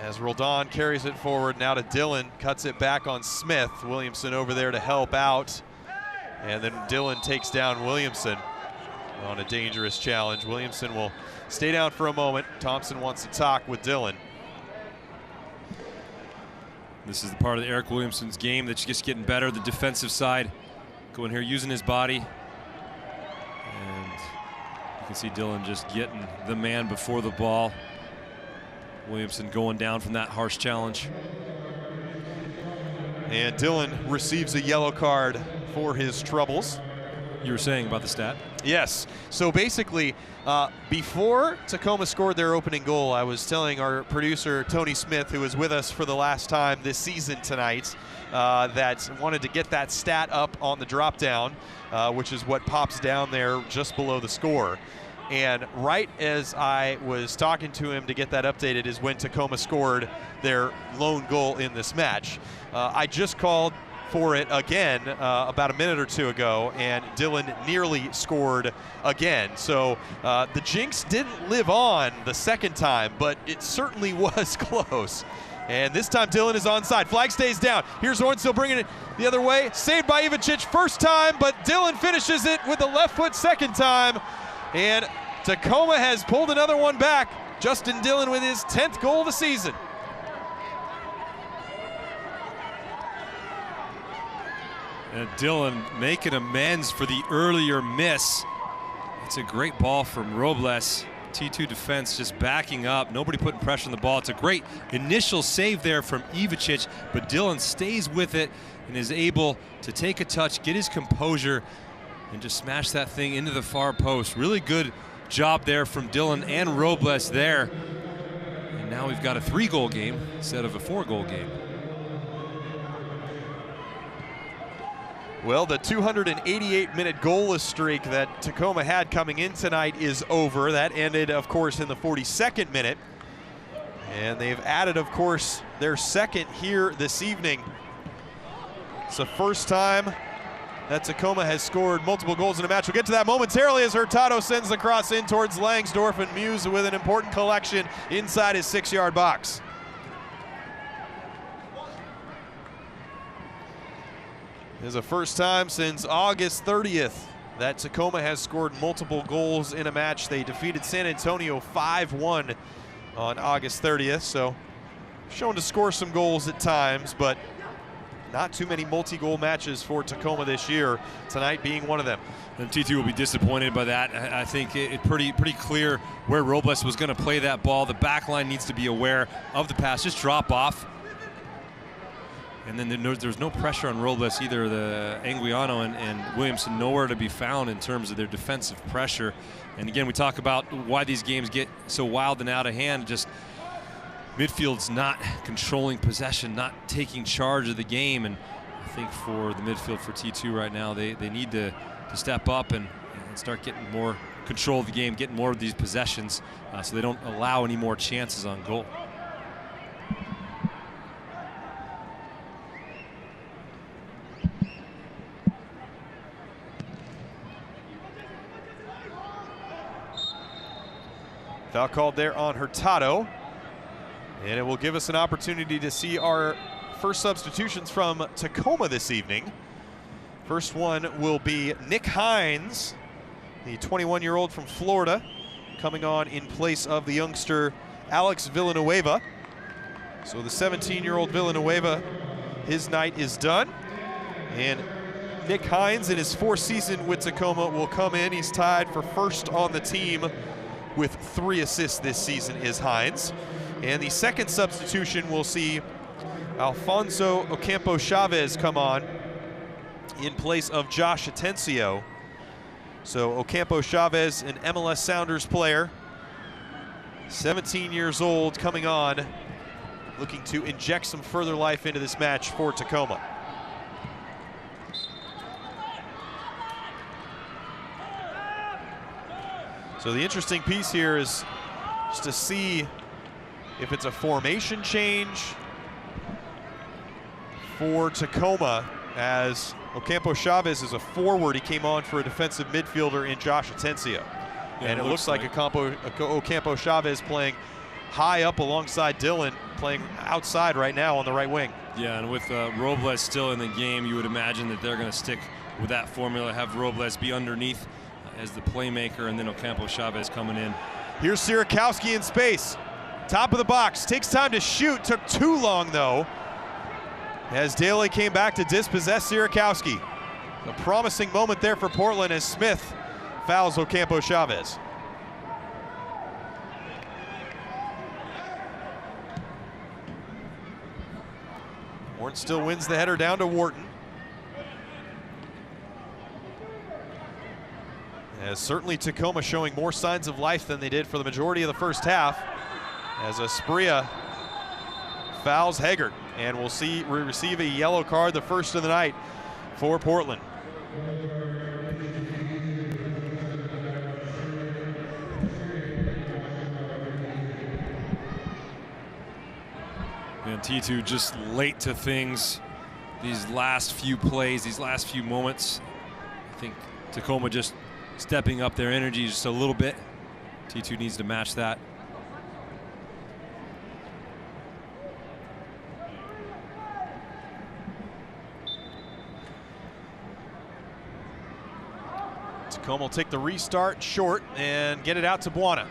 as Roldan carries it forward now to Dillon, cuts it back on Smith. Williamson over there to help out, and then Dillon takes down Williamson on a dangerous challenge. Williamson will stay down for a moment. Thompson wants to talk with Dillon. This is the part of Eric Williamson's game that's just getting better. The defensive side, going here using his body. And you can see Dillon just getting the man before the ball. Williamson going down from that harsh challenge. And Dillon receives a yellow card for his troubles. You were saying about the stat? Yes. So basically, before Tacoma scored their opening goal, I was telling our producer, Tony Smith, who was with us for the last time this season tonight, that wanted to get that stat up on the drop down, which is what pops down there just below the score. And right as I was talking to him to get that updated is when Tacoma scored their lone goal in this match. I just called for it again about a minute or two ago, and Dillon nearly scored again. So the jinx didn't live on the second time, but it certainly was close. And this time Dillon is onside. Flag stays down. Here's Ornstein bringing it the other way. Saved by Ivicic first time, but Dillon finishes it with the left foot second time. And Tacoma has pulled another one back. Justin Dillon with his 10th goal of the season. And Dillon making amends for the earlier miss. It's a great ball from Robles. T2 defense just backing up. Nobody putting pressure on the ball. It's a great initial save there from Ivicic, but Dillon stays with it and is able to take a touch, get his composure, and just smash that thing into the far post. Really good job there from Dillon and Robles there. And now we've got a 3-goal game instead of a 4-goal game. Well, the 288-minute goalless streak that Tacoma had coming in tonight is over. That ended, of course, in the 42nd minute. And they've added, of course, their second here this evening. It's the first time that Tacoma has scored multiple goals in a match. We'll get to that momentarily as Hurtado sends the cross in towards Langsdorff, and Muse with an important collection inside his 6-yard box. It is the first time since August 30th that Tacoma has scored multiple goals in a match. They defeated San Antonio 5-1 on August 30th, so shown to score some goals at times, but not too many multi-goal matches for Tacoma this year, tonight being one of them. And T2 will be disappointed by that. I think it's pretty clear where Robles was going to play that ball. The back line needs to be aware of the pass, just drop off. And then there's no pressure on Robles either. The Anguiano and Williamson nowhere to be found in terms of their defensive pressure. And again, we talk about why these games get so wild and out of hand. Just midfield's not controlling possession, not taking charge of the game. And I think for the midfield for T2 right now, they need to step up and start getting more control of the game, getting more of these possessions so they don't allow any more chances on goal. Foul called there on Hurtado. And it will give us an opportunity to see our first substitutions from Tacoma this evening. First one will be Nick Hines, the 21-year-old from Florida, coming on in place of the youngster Alex Villanueva. So the 17-year-old Villanueva, his night is done. And Nick Hines, in his 4th season with Tacoma, will come in. He's tied for first on the team with 3 assists this season is Hines. And the second substitution will see Alfonso Ocampo Chavez come on in place of Josh Atencio. So Ocampo Chavez, an MLS Sounders player, 17 years old, coming on, looking to inject some further life into this match for Tacoma. So the interesting piece here is just to see if it's a formation change for Tacoma, as Ocampo Chavez is a forward. He came on for a defensive midfielder in Josh Atencio. Yeah, and it looks like Ocampo Chavez playing high up alongside Dillon, playing outside right now on the right wing. Yeah, and with Robles still in the game, you would imagine that they're going to stick with that formula, have Robles be underneath as the playmaker, and then Ocampo Chavez coming in. Here's Sierakowski in space. Top of the box, takes time to shoot, took too long though, as Daly came back to dispossess Sierakowski. A promising moment there for Portland as Smith fouls Ocampo Chavez. Wharton still wins the header down to Wharton. As certainly Tacoma showing more signs of life than they did for the majority of the first half, as Asprilla fouls Haggard, and we'll see receive a yellow card, the first of the night for Portland. And T2 just late to things. These last few plays, these last few moments, I think Tacoma just stepping up their energy just a little bit. T2 needs to match that. Tacoma will take the restart short and get it out to Buona.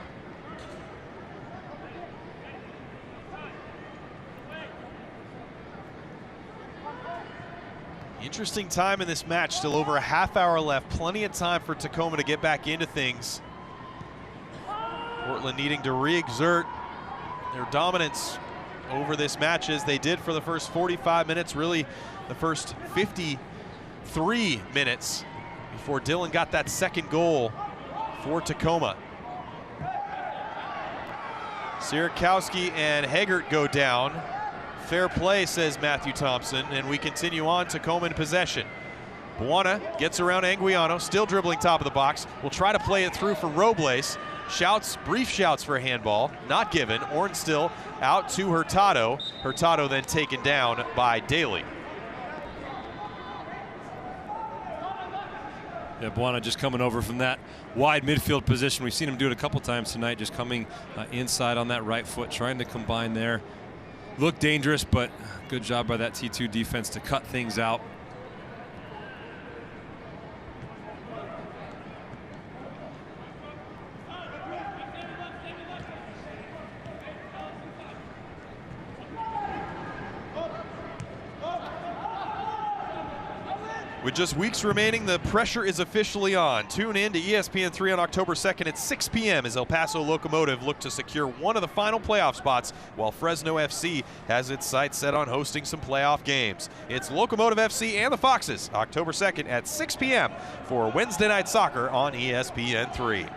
Interesting time in this match, still over a half hour left. Plenty of time for Tacoma to get back into things. Portland needing to re-exert their dominance over this match as they did for the first 45 minutes, really the first 53 minutes before Dillon got that second goal for Tacoma. Sierakowski and Herbert go down. Fair play, says Matthew Thompson, and we continue on. Tacoma in possession. Buona gets around Anguiano, still dribbling top of the box. Will try to play it through for Robles. Shouts, brief shouts for a handball, not given. Orn still out to Hurtado. Hurtado then taken down by Daly. Yeah, Buona just coming over from that wide midfield position. We've seen him do it a couple times tonight, just coming inside on that right foot, trying to combine there. Looked dangerous, but good job by that T2 defense to cut things out. With just weeks remaining, the pressure is officially on. Tune in to ESPN3 on October 2nd at 6 p.m. as El Paso Locomotive look to secure one of the final playoff spots, while Fresno FC has its sights set on hosting some playoff games. It's Locomotive FC and the Foxes, October 2nd at 6 p.m. for Wednesday Night Soccer on ESPN3.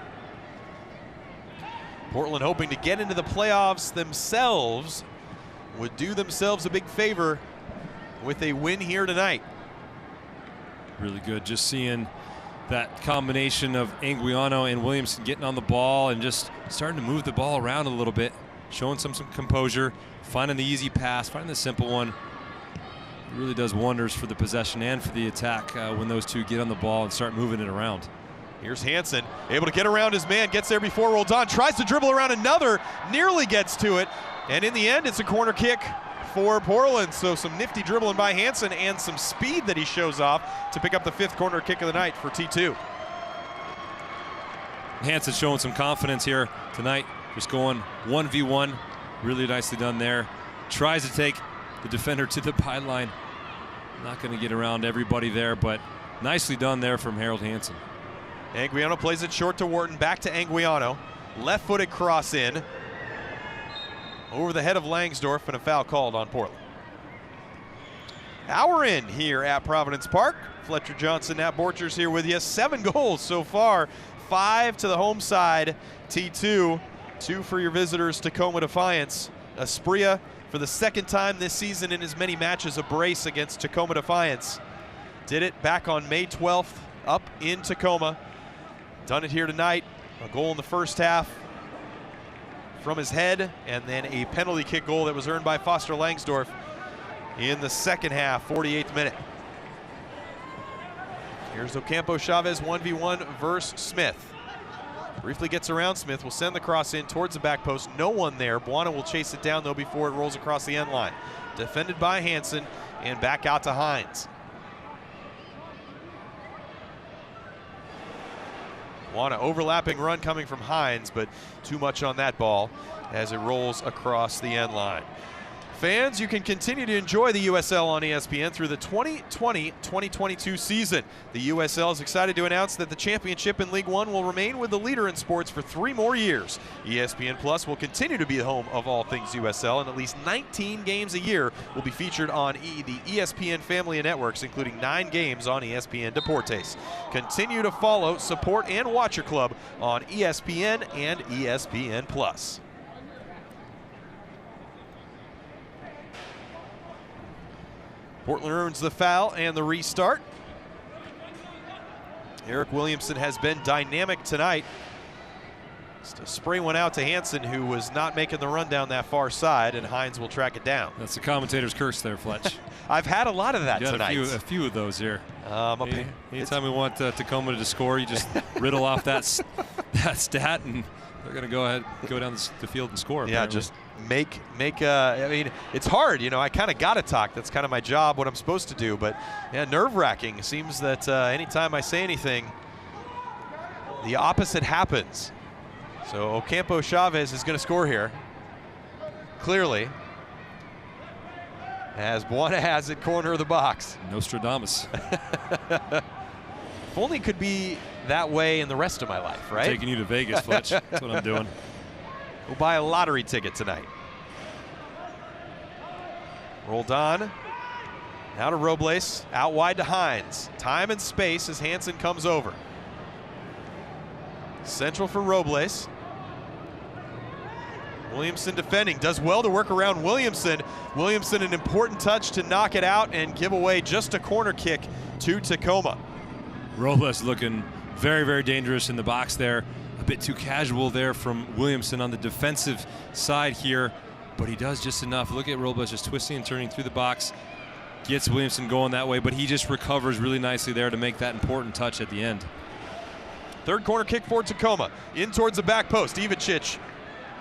Portland hoping to get into the playoffs themselves, would do themselves a big favor with a win here tonight. Really good, just seeing that combination of Anguiano and Williamson getting on the ball and just starting to move the ball around a little bit, showing some composure, finding the easy pass, finding the simple one. It really does wonders for the possession and for the attack when those two get on the ball and start moving it around. Here's Hansen, able to get around his man, gets there before Roldan, tries to dribble around another, nearly gets to it, and in the end it's a corner kick for Portland. So some nifty dribbling by Hansen and some speed that he shows off to pick up the 5th corner kick of the night for T2. Hansen showing some confidence here tonight, just going 1v1, really nicely done there. Tries to take the defender to the byline. Not going to get around everybody there, but nicely done there from Harold Hansen. Anguiano plays it short to Wharton, back to Anguiano. Left-footed cross in. Over the head of Langsdorff, and a foul called on Portland. Hour in here at Providence Park. Fletcher Johnson, Nat Borchers here with you. 7 goals so far, 5 to the home side, T2, 2 for your visitors, Tacoma Defiance. Asprilla, for the 2nd time this season in as many matches, a brace against Tacoma Defiance. Did it back on May 12th up in Tacoma. Done it here tonight. A goal in the first half from his head, and then a penalty kick goal that was earned by Foster Langsdorff in the second half, 48th minute. Here's Ocampo Chavez 1v1 versus Smith. Briefly gets around Smith, will send the cross in towards the back post. No one there. Buona will chase it down though before it rolls across the end line. Defended by Hansen and back out to Hines. Buona overlapping run coming from Hines, but too much on that ball as it rolls across the end line. Fans, you can continue to enjoy the USL on ESPN through the 2020-2022 season. The USL is excited to announce that the championship in League One will remain with the leader in sports for 3 more years. ESPN Plus will continue to be the home of all things USL, and at least 19 games a year will be featured on the ESPN family of networks, including 9 games on ESPN Deportes. Continue to follow, support, and watch your club on ESPN and ESPN Plus. Portland earns the foul and the restart. Eric Williamson has been dynamic tonight. Just a spray one out to Hansen, who was not making the run down that far side, and Hines will track it down. That's the commentator's curse there, Fletch. I've had a lot of that tonight. A few of those here. Anytime we want Tacoma to score, you just riddle off that stat, and they're going to go ahead, go down the field and score. Yeah, apparently. Just I mean, it's hard, you know, I kind of got to talk. That's kind of my job, what I'm supposed to do. But, yeah, nerve-wracking. It seems that anytime I say anything, the opposite happens. So Ocampo Chavez is going to score here, clearly. As Buona has it, corner of the box. Nostradamus. If only it could be that way in the rest of my life, right? Taking you to Vegas, Fletch. That's what I'm doing. We'll buy a lottery ticket tonight. Roldan. Now to Robles. Out wide to Hines. Time and space as Hansen comes over. Central for Robles. Williamson defending. Does well to work around Williamson. Williamson an important touch to knock it out and give away just a corner kick to Tacoma. Robles looking very, very dangerous in the box there. A bit too casual there from Williamson on the defensive side here, but he does just enough. Look at Robles just twisting and turning through the box. Gets Williamson going that way, but he just recovers really nicely there to make that important touch at the end. Third corner kick for Tacoma. In towards the back post. Ivicic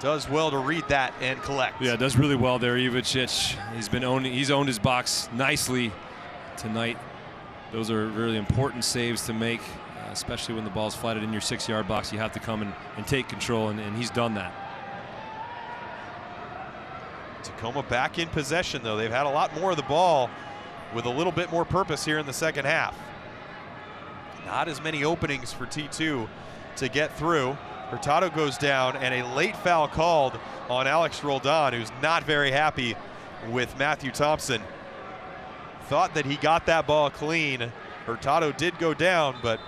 does well to read that and collect. Yeah, does really well there, Ivicic. He's owned his box nicely tonight. Those are really important saves to make, especially when the ball's flatted in your 6-yard box. You have to come and take control, and he's done that. Tacoma back in possession, though. They've had a lot more of the ball with a little bit more purpose here in the second half. Not as many openings for T2 to get through. Hurtado goes down, and a late foul called on Alex Roldan, who's not very happy with Matthew Thompson. Thought that he got that ball clean. Hurtado did go down, but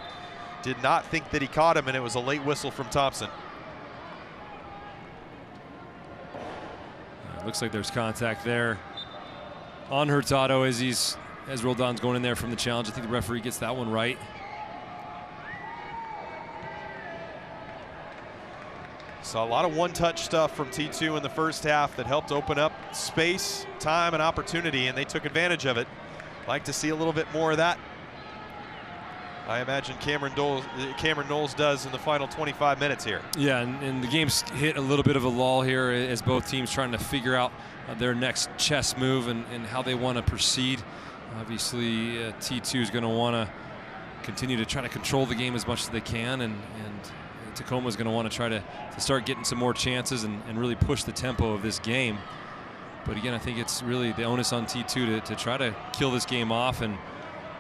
did not think that he caught him, and it was a late whistle from Thompson. Looks like there's contact there on Hurtado as Roldan's going in there from the challenge. I think the referee gets that one right. Saw a lot of one-touch stuff from T2 in the first half that helped open up space, time, and opportunity, and they took advantage of it. Like to see a little bit more of that. I imagine Cameron Knowles does in the final 25 minutes here. Yeah, and the game's hit a little bit of a lull here as both teams trying to figure out their next chess move and how they want to proceed. Obviously, T2 is going to want to continue to try to control the game as much as they can, and Tacoma is going to want to try to start getting some more chances and really push the tempo of this game. But again, I think it's really the onus on T2 to try to kill this game off and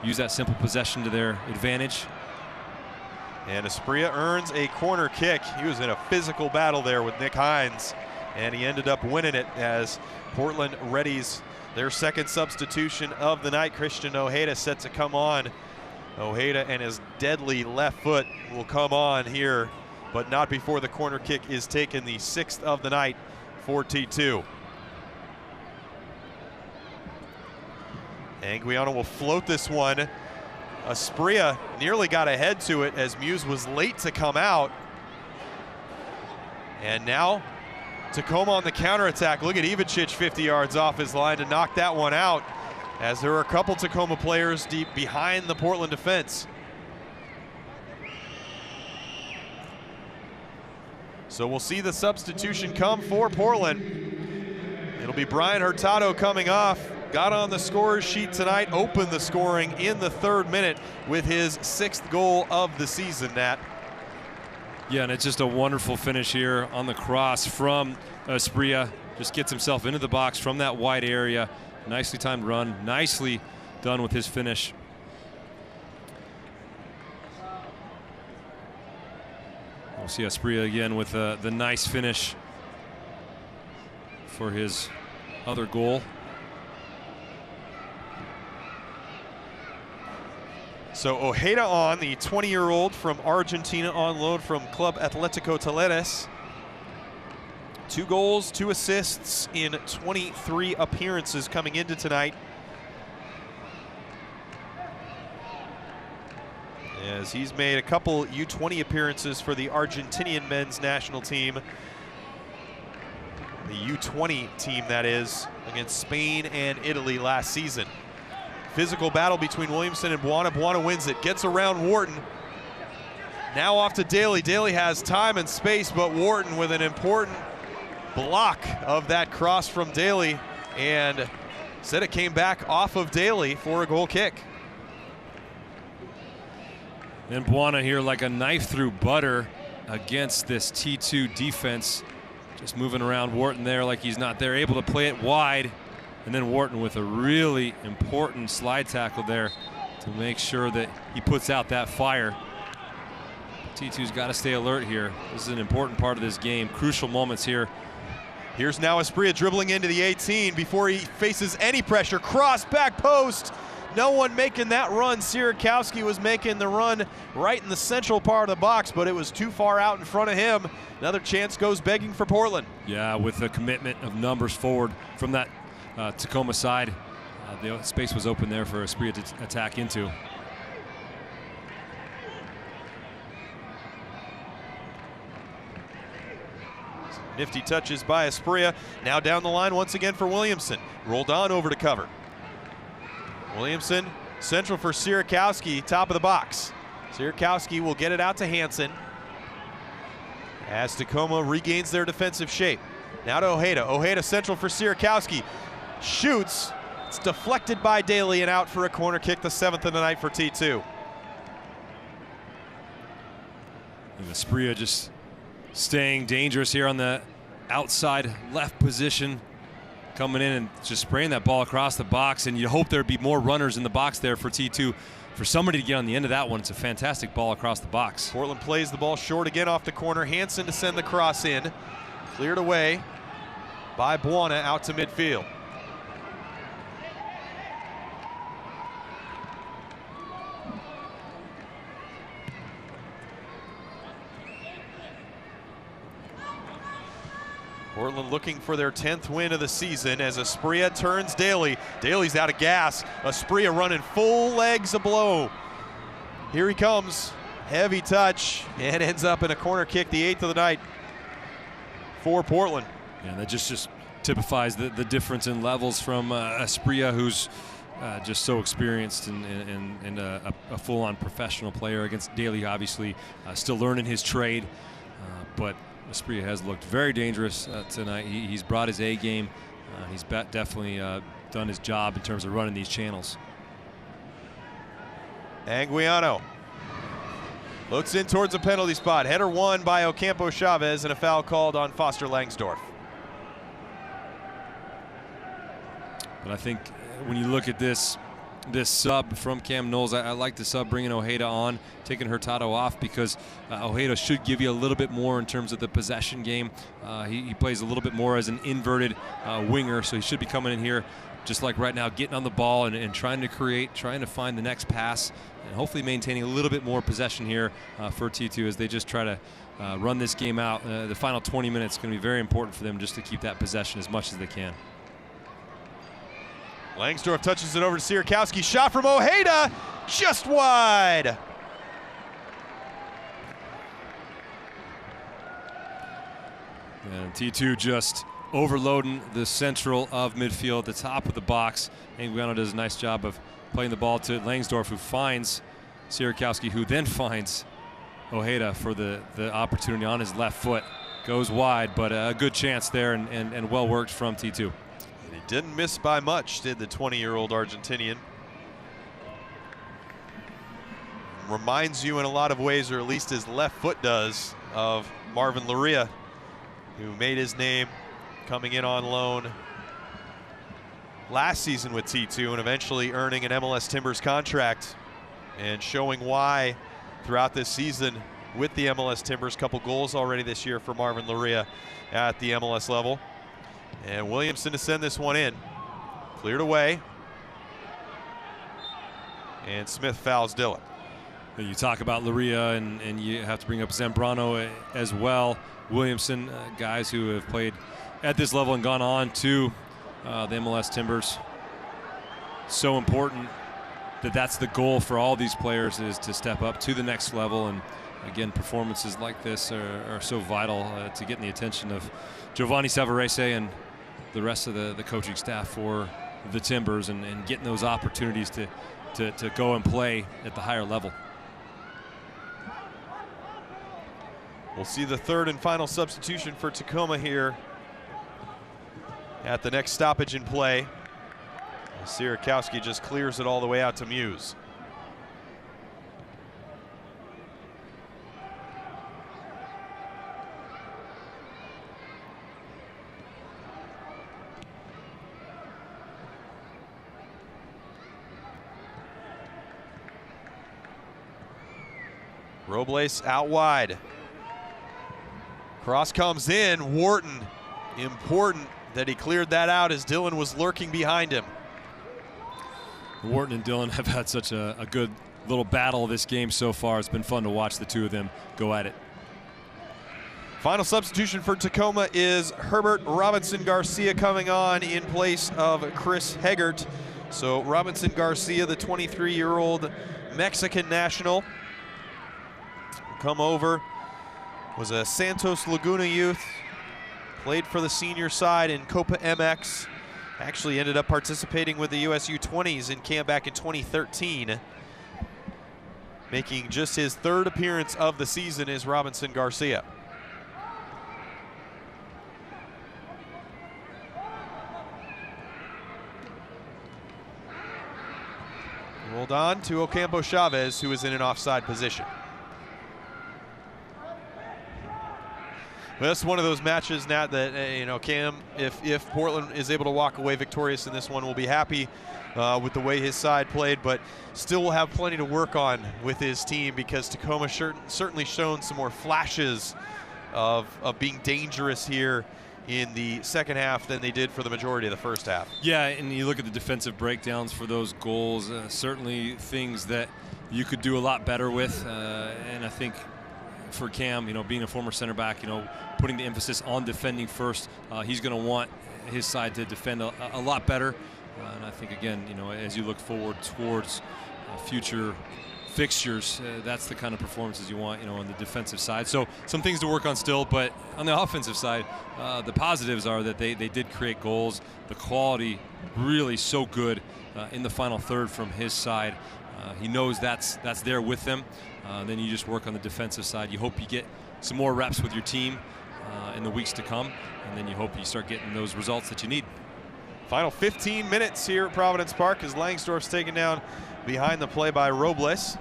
use that simple possession to their advantage. And Asprilla earns a corner kick. He was in a physical battle there with Nick Hines, and he ended up winning it as Portland readies their second substitution of the night. Christian Ojeda set to come on. Ojeda and his deadly left foot will come on here, but not before the corner kick is taken, the 6th of the night for T2. Anguiano will float this one. Asprilla nearly got ahead to it as Muse was late to come out. And now Tacoma on the counterattack. Look at Ivicic 50 yards off his line to knock that one out, as there are a couple Tacoma players deep behind the Portland defense. So we'll see the substitution come for Portland. It'll be Brian Hurtado coming off. Got on the scorer's sheet tonight, opened the scoring in the 3rd minute with his 6th goal of the season, Nat. Yeah, and it's just a wonderful finish here on the cross from Asprilla. Just gets himself into the box from that wide area. Nicely timed run, nicely done with his finish. We'll see Asprilla again with the nice finish for his other goal. So Ojeda on, the 20-year-old from Argentina on loan from Club Atlético Talleres. 2 goals, 2 assists in 23 appearances coming into tonight. As he's made a couple U20 appearances for the Argentinian men's national team. The U20 team, that is, against Spain and Italy last season. Physical battle between Williamson and Buona. Buona wins it, gets around Wharton. Now off to Daly. Daly has time and space, but Wharton with an important block of that cross from Daly, and said it came back off of Daly for a goal kick. And Buona here like a knife through butter against this T2 defense. Just moving around Wharton there like he's not there, able to play it wide. And then Wharton with a really important slide tackle there to make sure that he puts out that fire. T2's got to stay alert here. This is an important part of this game. Crucial moments here. Here's now Asprilla dribbling into the 18 before he faces any pressure. Cross back post. No one making that run. Sierakowski was making the run right in the central part of the box, but it was too far out in front of him. Another chance goes begging for Portland. Yeah, with the commitment of numbers forward from that Tacoma side, the space was open there for Asprilla to attack into. Nifty touches by Asprilla. Now down the line once again for Williamson. Rolled on over to cover. Williamson, central for Sierakowski, top of the box. Sierakowski will get it out to Hansen as Tacoma regains their defensive shape. Now to Hurtado. Hurtado central for Sierakowski. Shoots. It's deflected by Daly and out for a corner kick, the 7th of the night for T2. And Asprilla just staying dangerous here on the outside left position, coming in and just spraying that ball across the box, and you hope there'd be more runners in the box there for T2. For somebody to get on the end of that one, it's a fantastic ball across the box. Portland plays the ball short again off the corner. Hansen to send the cross in. Cleared away by Buona out to midfield. Portland looking for their 10th win of the season as Asprilla turns Daly. Daly's out of gas. Asprilla running full legs a blow. Here he comes. Heavy touch and ends up in a corner kick, the 8th of the night for Portland. Yeah, that just typifies the difference in levels from Asprilla, who's just so experienced and a full-on professional player, against Daly, obviously still learning his trade, but Asprilla has looked very dangerous tonight. He's brought his A game. He's definitely done his job in terms of running these channels. Anguiano looks in towards a penalty spot. Header won by Ocampo Chavez and a foul called on Foster Langsdorff. But I think when you look at this sub from Cam Knowles, I like the sub bringing Hurtado on, taking Hurtado off, because Hurtado should give you a little bit more in terms of the possession game. He plays a little bit more as an inverted winger, so he should be coming in here just like right now, getting on the ball and trying to create, trying to find the next pass, and hopefully maintaining a little bit more possession here for T2 as they just try to run this game out. The final 20 minutes is going to be very important for them just to keep that possession as much as they can. Langsdorff touches it over to Sierakowski. Shot from Hurtado, just wide. And T2 just overloading the central of midfield at the top of the box. Anguiano does a nice job of playing the ball to Langsdorff, who finds Sierakowski, who then finds Hurtado for the opportunity on his left foot. Goes wide, but a good chance there and well worked from T2. He didn't miss by much, did the 20-year-old Argentinian. Reminds you in a lot of ways, or at least his left foot does, of Marvin Luria, who made his name coming in on loan last season with T2 and eventually earning an MLS Timbers contract and showing why throughout this season with the MLS Timbers. Couple goals already this year for Marvin Luria at the MLS level. And Williamson to send this one in. Cleared away. And Smith fouls Dillon. You talk about Luria and you have to bring up Zambrano as well. Williamson, guys who have played at this level and gone on to the MLS Timbers. So important that's the goal for all these players, is to step up to the next level. And again, performances like this are so vital to getting the attention of Giovanni Savarese and the rest of the coaching staff for the Timbers, and getting those opportunities to go and play at the higher level. We'll see the third and final substitution for Tacoma here at the next stoppage in play. Sierakowski just clears it all the way out to Muse. Robles out wide. Cross comes in. Wharton, important that he cleared that out as Dillon was lurking behind him. Wharton and Dillon have had such a good little battle this game so far. It's been fun to watch the two of them go at it. Final substitution for Tacoma is Herbert. Robinson Garcia coming on in place of Chris Heggert. So Robinson Garcia, the 23-year-old Mexican national, come over, was a Santos Laguna youth, played for the senior side in Copa MX, actually ended up participating with the US U20s in camp back in 2013. Making just his third appearance of the season is Robinson Garcia. Rolled on to Ocampo Chavez, who is in an offside position. Well, that's one of those matches, Nat, that you know, Cam, if Portland is able to walk away victorious in this one, we'll be happy with the way his side played, but still will have plenty to work on with his team, because Tacoma certainly shown some more flashes of being dangerous here in the second half than they did for the majority of the first half. Yeah, and you look at the defensive breakdowns for those goals, certainly things that you could do a lot better with, and I think for Cam, you know, being a former center back, you know, putting the emphasis on defending first, he's going to want his side to defend a lot better, and I think, again, you know, as you look forward towards future fixtures, that's the kind of performances you want, you know, on the defensive side. So some things to work on still, but on the offensive side, the positives are that they did create goals. The quality really so good in the final third from his side. He knows that's there with them. Then you just work on the defensive side. You hope you get some more reps with your team in the weeks to come, and then you hope you start getting those results that you need. Final 15 minutes here at Providence Park as Langsdorff's taken down behind the play by Robles.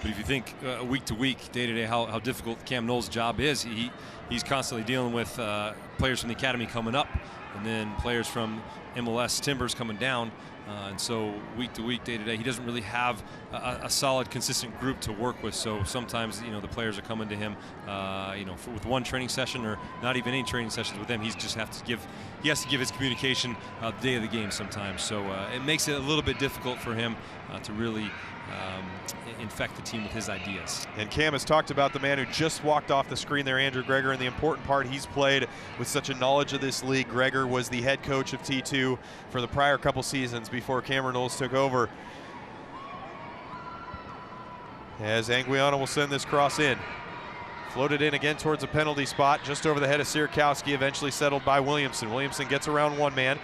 But if you think week to week, day to day, how difficult Cam Knowles' job is, he's constantly dealing with players from the academy coming up, and then players from MLS Timbers coming down. And so week to week, day to day, he doesn't really have a solid, consistent group to work with. So sometimes, you know, the players are coming to him, you know, with one training session or not even any training sessions with them. He just has to give his communication the day of the game sometimes. So it makes it a little bit difficult for him to really infect the team with his ideas. And Cam has talked about the man who just walked off the screen there, Andrew Greger, and the important part he's played with such a knowledge of this league. Greger was the head coach of T2 for the prior couple seasons before Cameron Knowles took over. As Anguiano will send this cross in. Floated in again towards a penalty spot, just over the head of Sierkowski, eventually settled by Williamson. Williamson gets around one man,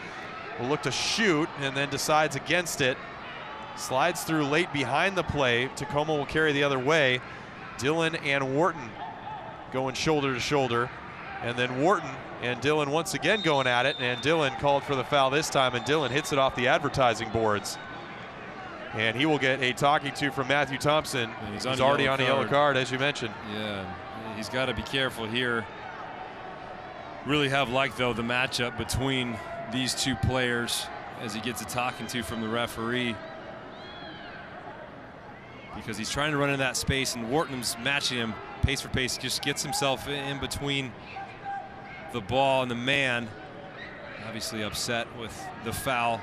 will look to shoot, and then decides against it. Slides through late behind the play. Tacoma will carry the other way. Dillon and Wharton going shoulder to shoulder. And then Wharton and Dillon once again going at it. And Dillon called for the foul this time, and Dillon hits it off the advertising boards. And he will get a talking to from Matthew Thompson. He's already on a yellow card, as you mentioned. Yeah, he's got to be careful here. Really have liked, though, the matchup between these two players as he gets a talking to from the referee, because he's trying to run in that space, and Wharton's matching him pace for pace, just gets himself in between the ball and the man. Obviously upset with the foul.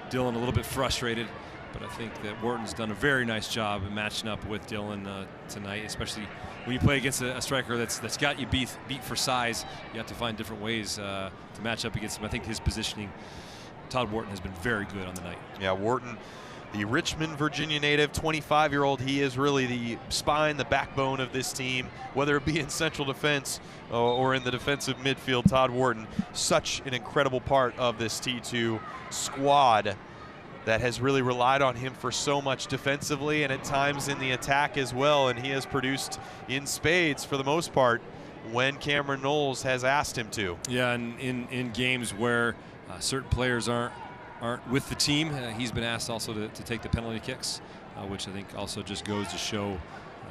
Dillon a little bit frustrated, but I think that Wharton's done a very nice job in matching up with Dillon tonight, especially when you play against a striker that's got you beat for size. You have to find different ways to match up against him. I think his positioning, Todd Wharton, has been very good on the night. Yeah, Wharton, the Richmond, Virginia native, 25-year-old. He is really the spine, the backbone of this team, whether it be in central defense or in the defensive midfield. Todd Wharton, such an incredible part of this T2 squad that has really relied on him for so much defensively and at times in the attack as well. And he has produced in spades for the most part when Cameron Knowles has asked him to. Yeah, and in games where certain players aren't with the team, he's been asked also to take the penalty kicks, which I think also just goes to show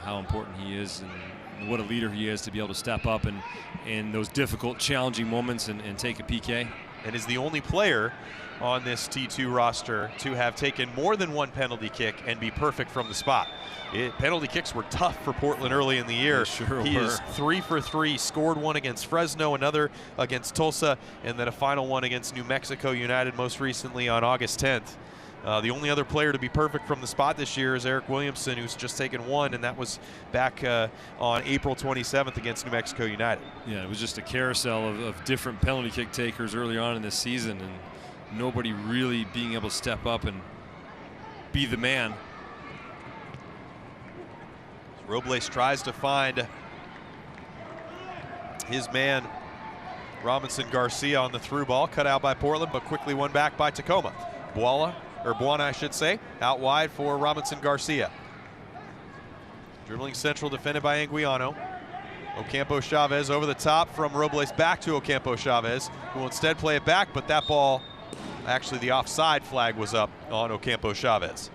how important he is and what a leader he is to be able to step up and in those difficult, challenging moments and take a PK. and is the only player on this T2 roster to have taken more than one penalty kick and be perfect from the spot. Penalty kicks were tough for Portland early in the year. He is 3 for 3, scored one against Fresno, another against Tulsa, and then a final one against New Mexico United most recently on August 10th. The only other player to be perfect from the spot this year is Eric Williamson, who's just taken one, and that was back on April 27th against New Mexico United. Yeah, it was just a carousel of different penalty kick takers early on in this season, and nobody really being able to step up and be the man. Robles tries to find his man, Robinson Garcia, on the through ball, cut out by Portland, but quickly won back by Tacoma. Buana, I should say, out wide for Robinson Garcia. Dribbling central, defended by Anguiano. Ocampo Chavez over the top from Robles back to Ocampo Chavez, who will instead play it back, but that ball, actually the offside flag was up on Ocampo Chavez.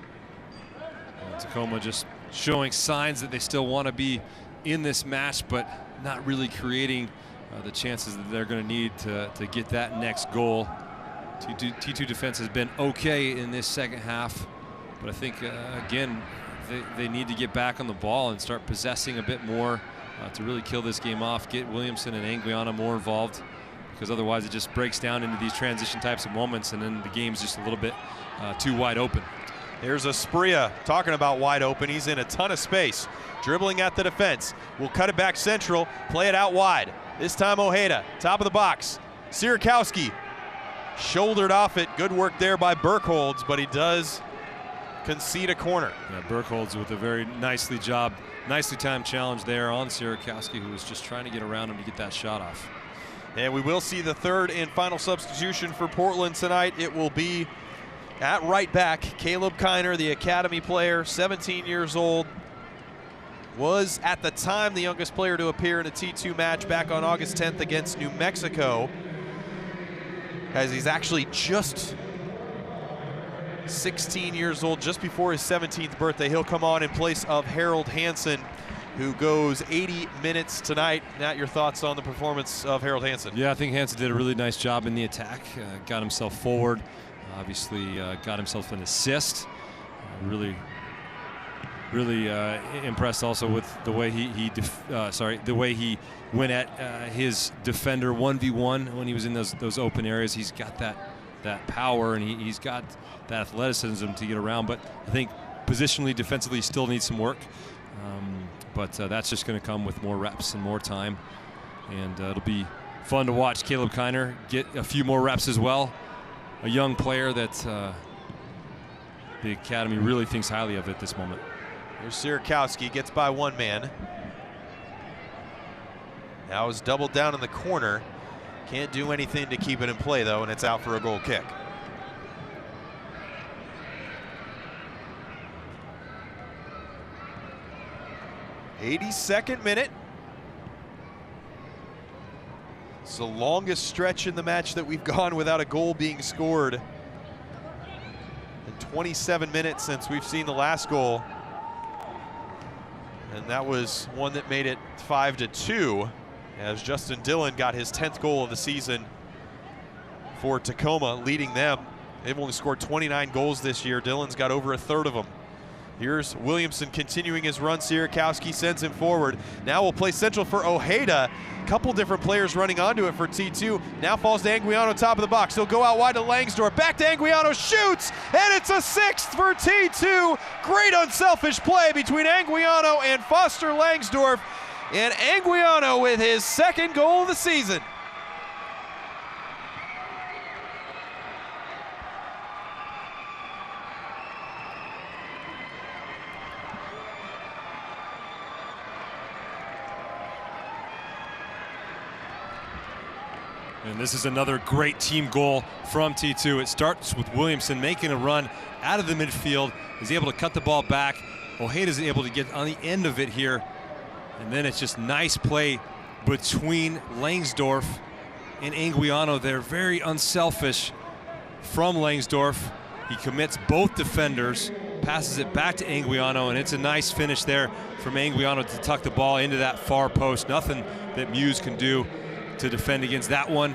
And Tacoma just showing signs that they still want to be in this match, but not really creating the chances that they're going to need to get that next goal. T2 defense has been okay in this second half, but I think, again, they need to get back on the ball and start possessing a bit more to really kill this game off, get Williamson and Anguiano more involved, because otherwise it just breaks down into these transition types of moments, and then the game's just a little bit too wide open. Here's Asprilla talking about wide open. He's in a ton of space, dribbling at the defense. We'll cut it back central, play it out wide. This time Ojeda, top of the box. Sierakowski shouldered off it. Good work there by Berkholz, but he does concede a corner. Yeah, Berkholz with a very nicely timed challenge there on Sierakowski, who was just trying to get around him to get that shot off. And we will see the third and final substitution for Portland tonight. It will be at right back, Caleb Kiner, the academy player, 17 years old. Was at the time the youngest player to appear in a T2 match back on August 10th against New Mexico, as he's actually just 16 years old, just before his 17th birthday. He'll come on in place of Harold Hansen, who goes 80 minutes tonight. Nat, your thoughts on the performance of Harold Hansen? Yeah, I think Hansen did a really nice job in the attack, got himself forward, obviously got himself an assist. Really impressed also with the way the way he went at his defender 1v1 when he was in those open areas. He's got that power, and he's got that athleticism to get around, but I think positionally, defensively, still needs some work. But that's just going to come with more reps and more time, and it'll be fun to watch Caleb Kiner get a few more reps as well. A young player that the academy really thinks highly of at this moment. Here's Sierakowski, gets by one man. Now is doubled down in the corner. Can't do anything to keep it in play, though, and it's out for a goal kick. '82nd minute. It's the longest stretch in the match that we've gone without a goal being scored in 27 minutes since we've seen the last goal. And that was one that made it 5-2, as Justin Dillon got his 10th goal of the season for Tacoma, leading them. They've only scored 29 goals this year. Dillon's got over a third of them. Here's Williamson continuing his run. Sierakowski sends him forward. Now we'll play central for Ojeda. Couple different players running onto it for T2. Now falls to Anguiano, top of the box. He'll go out wide to Langsdorff. Back to Anguiano, shoots, and it's a sixth for T2. Great unselfish play between Anguiano and Foster Langsdorff. And Anguiano with his second goal of the season. And this is another great team goal from T2. It starts with Williamson making a run out of the midfield. He's able to cut the ball back. Ojeda's able to get on the end of it here. And then it's just nice play between Langsdorff and Anguiano. They're very unselfish from Langsdorff. He commits both defenders, passes it back to Anguiano, and it's a nice finish there from Anguiano to tuck the ball into that far post. Nothing that Muse can do to defend against that one.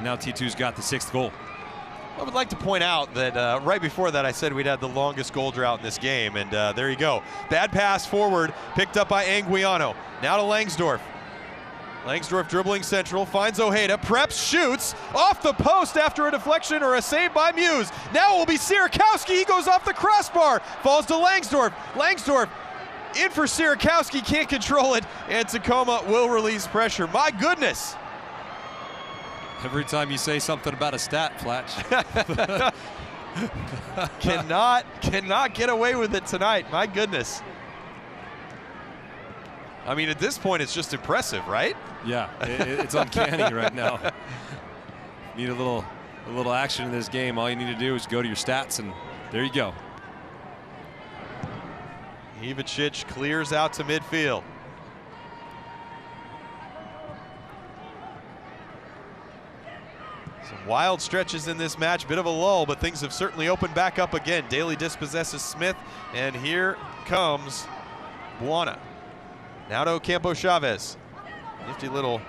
Now T2's got the 6th goal. I would like to point out that right before that I said we'd had the longest goal drought in this game, and there you go. Bad pass forward, picked up by Anguiano. Now to Langsdorff. Langsdorff dribbling central, finds Ojeda, preps, shoots, off the post after a deflection or a save by Muse. Now it will be Sierakowski, he goes off the crossbar, falls to Langsdorff. Langsdorff in for Sierakowski, can't control it, and Tacoma will release pressure. My goodness. Every time you say something about a stat, Flatch. cannot get away with it tonight. My goodness. I mean, at this point, it's just impressive, right? Yeah, it's uncanny right now. Need a little action in this game. All you need to do is go to your stats, and there you go. Ivicic clears out to midfield. Some wild stretches in this match, bit of a lull, but things have certainly opened back up again. Daly dispossesses Smith, and here comes Buona. Now to Ocampo Chavez. Nifty little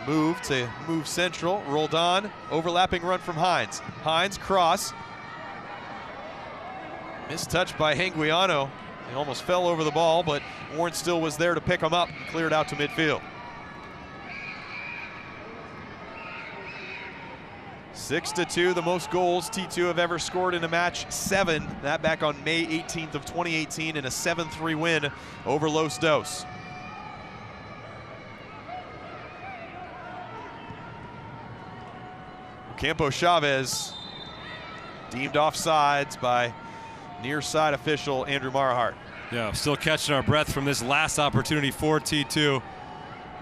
move to move central. Rolled on, overlapping run from Hines. Hines cross. Mistouched by Anguiano. He almost fell over the ball, but Warren still was there to pick him up and cleared out to midfield. 6-2, the most goals T2 have ever scored in a match, 7. That back on May 18th of 2018 in a 7-3 win over Los Dos. Ocampo Chavez deemed offsides by near side official Andrew Marahart. Yeah, still catching our breath from this last opportunity for T2.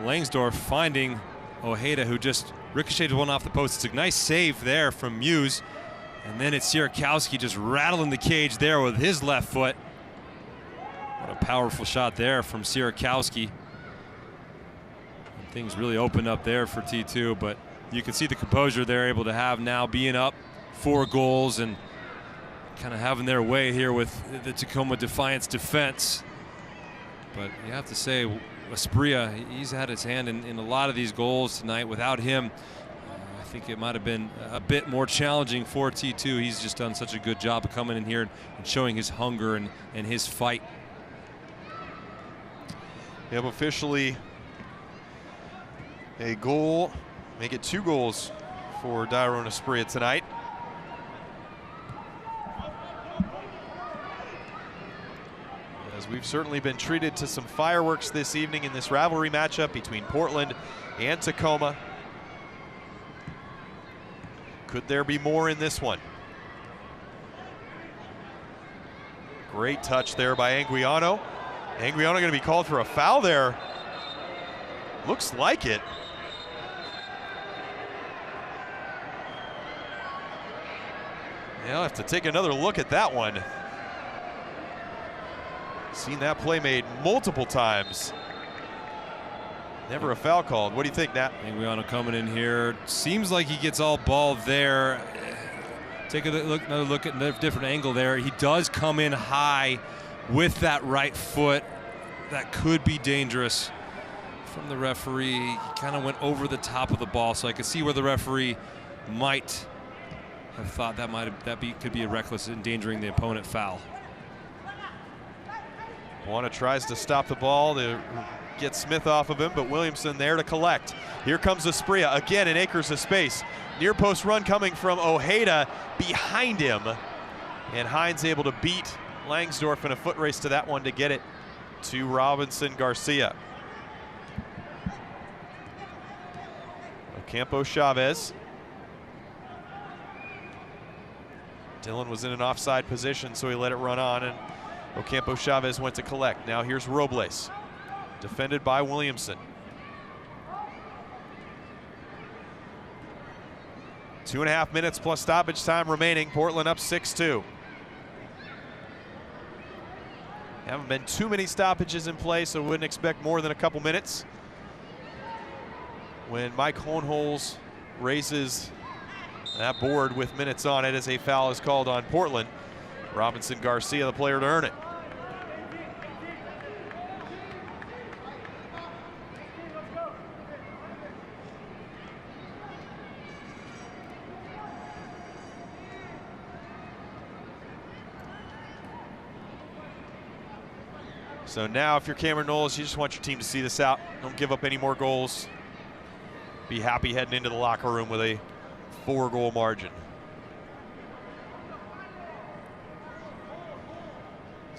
Langsdorff finding Ojeda, who just ricocheted one off the post. It's a nice save there from Muse. And then it's Sierakowski just rattling the cage there with his left foot. What a powerful shot there from Sierakowski. Things really opened up there for T2, but you can see the composure they're able to have now, being up 4 goals and kind of having their way here with the Tacoma Defiance defense. But you have to say, Asprilla, he's had his hand in a lot of these goals tonight. Without him, I think it might have been a bit more challenging for T2. He's just done such a good job of coming in here and showing his hunger and his fight. We have officially a goal, make it 2 goals for Dairon Asprilla tonight. As we've certainly been treated to some fireworks this evening in this rivalry matchup between Portland and Tacoma. Could there be more in this one? Great touch there by Anguiano. Anguiano going to be called for a foul there. Looks like it. Yeah, I'll have to take another look at that one. Seen that play made multiple times. Never a foul called. What do you think, Nat? Anguiano coming in here. Seems like he gets all ball there. Take another look at a different angle there. He does come in high with that right foot. That could be dangerous from the referee. He kind of went over the top of the ball, so I could see where the referee might have thought could be a reckless, endangering the opponent foul. Buona tries to stop the ball to get Smith off of him, but Williamson there to collect. Here comes Asprilla, again in acres of space. Near post run coming from Ojeda behind him. And Hines able to beat Langsdorff in a foot race to that one to get it to Robinson Garcia. Ocampo Chavez. Dillon was in an offside position, so he let it run on, and Ocampo Chavez went to collect. Now here's Robles, defended by Williamson. 2.5 minutes plus stoppage time remaining. Portland up 6-2. Haven't been too many stoppages in play, so wouldn't expect more than a couple minutes. When Mike Hohenholz raises that board with minutes on it as a foul is called on Portland. Robinson Garcia, the player to earn it. So now if you're Cameron Knowles, you just want your team to see this out. Don't give up any more goals. Be happy heading into the locker room with a 4-goal margin.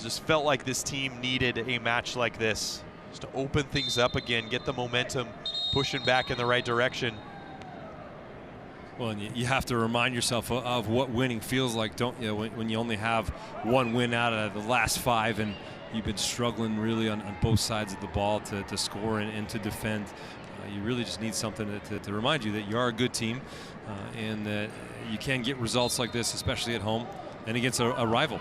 Just felt like this team needed a match like this just to open things up again, get the momentum pushing back in the right direction. Well, and you have to remind yourself of what winning feels like, don't you? When you only have one win out of the last 5, and you've been struggling really on both sides of the ball to score and to defend. You really just need something to remind you that you are a good team, and that you can get results like this, especially at home and against a rival.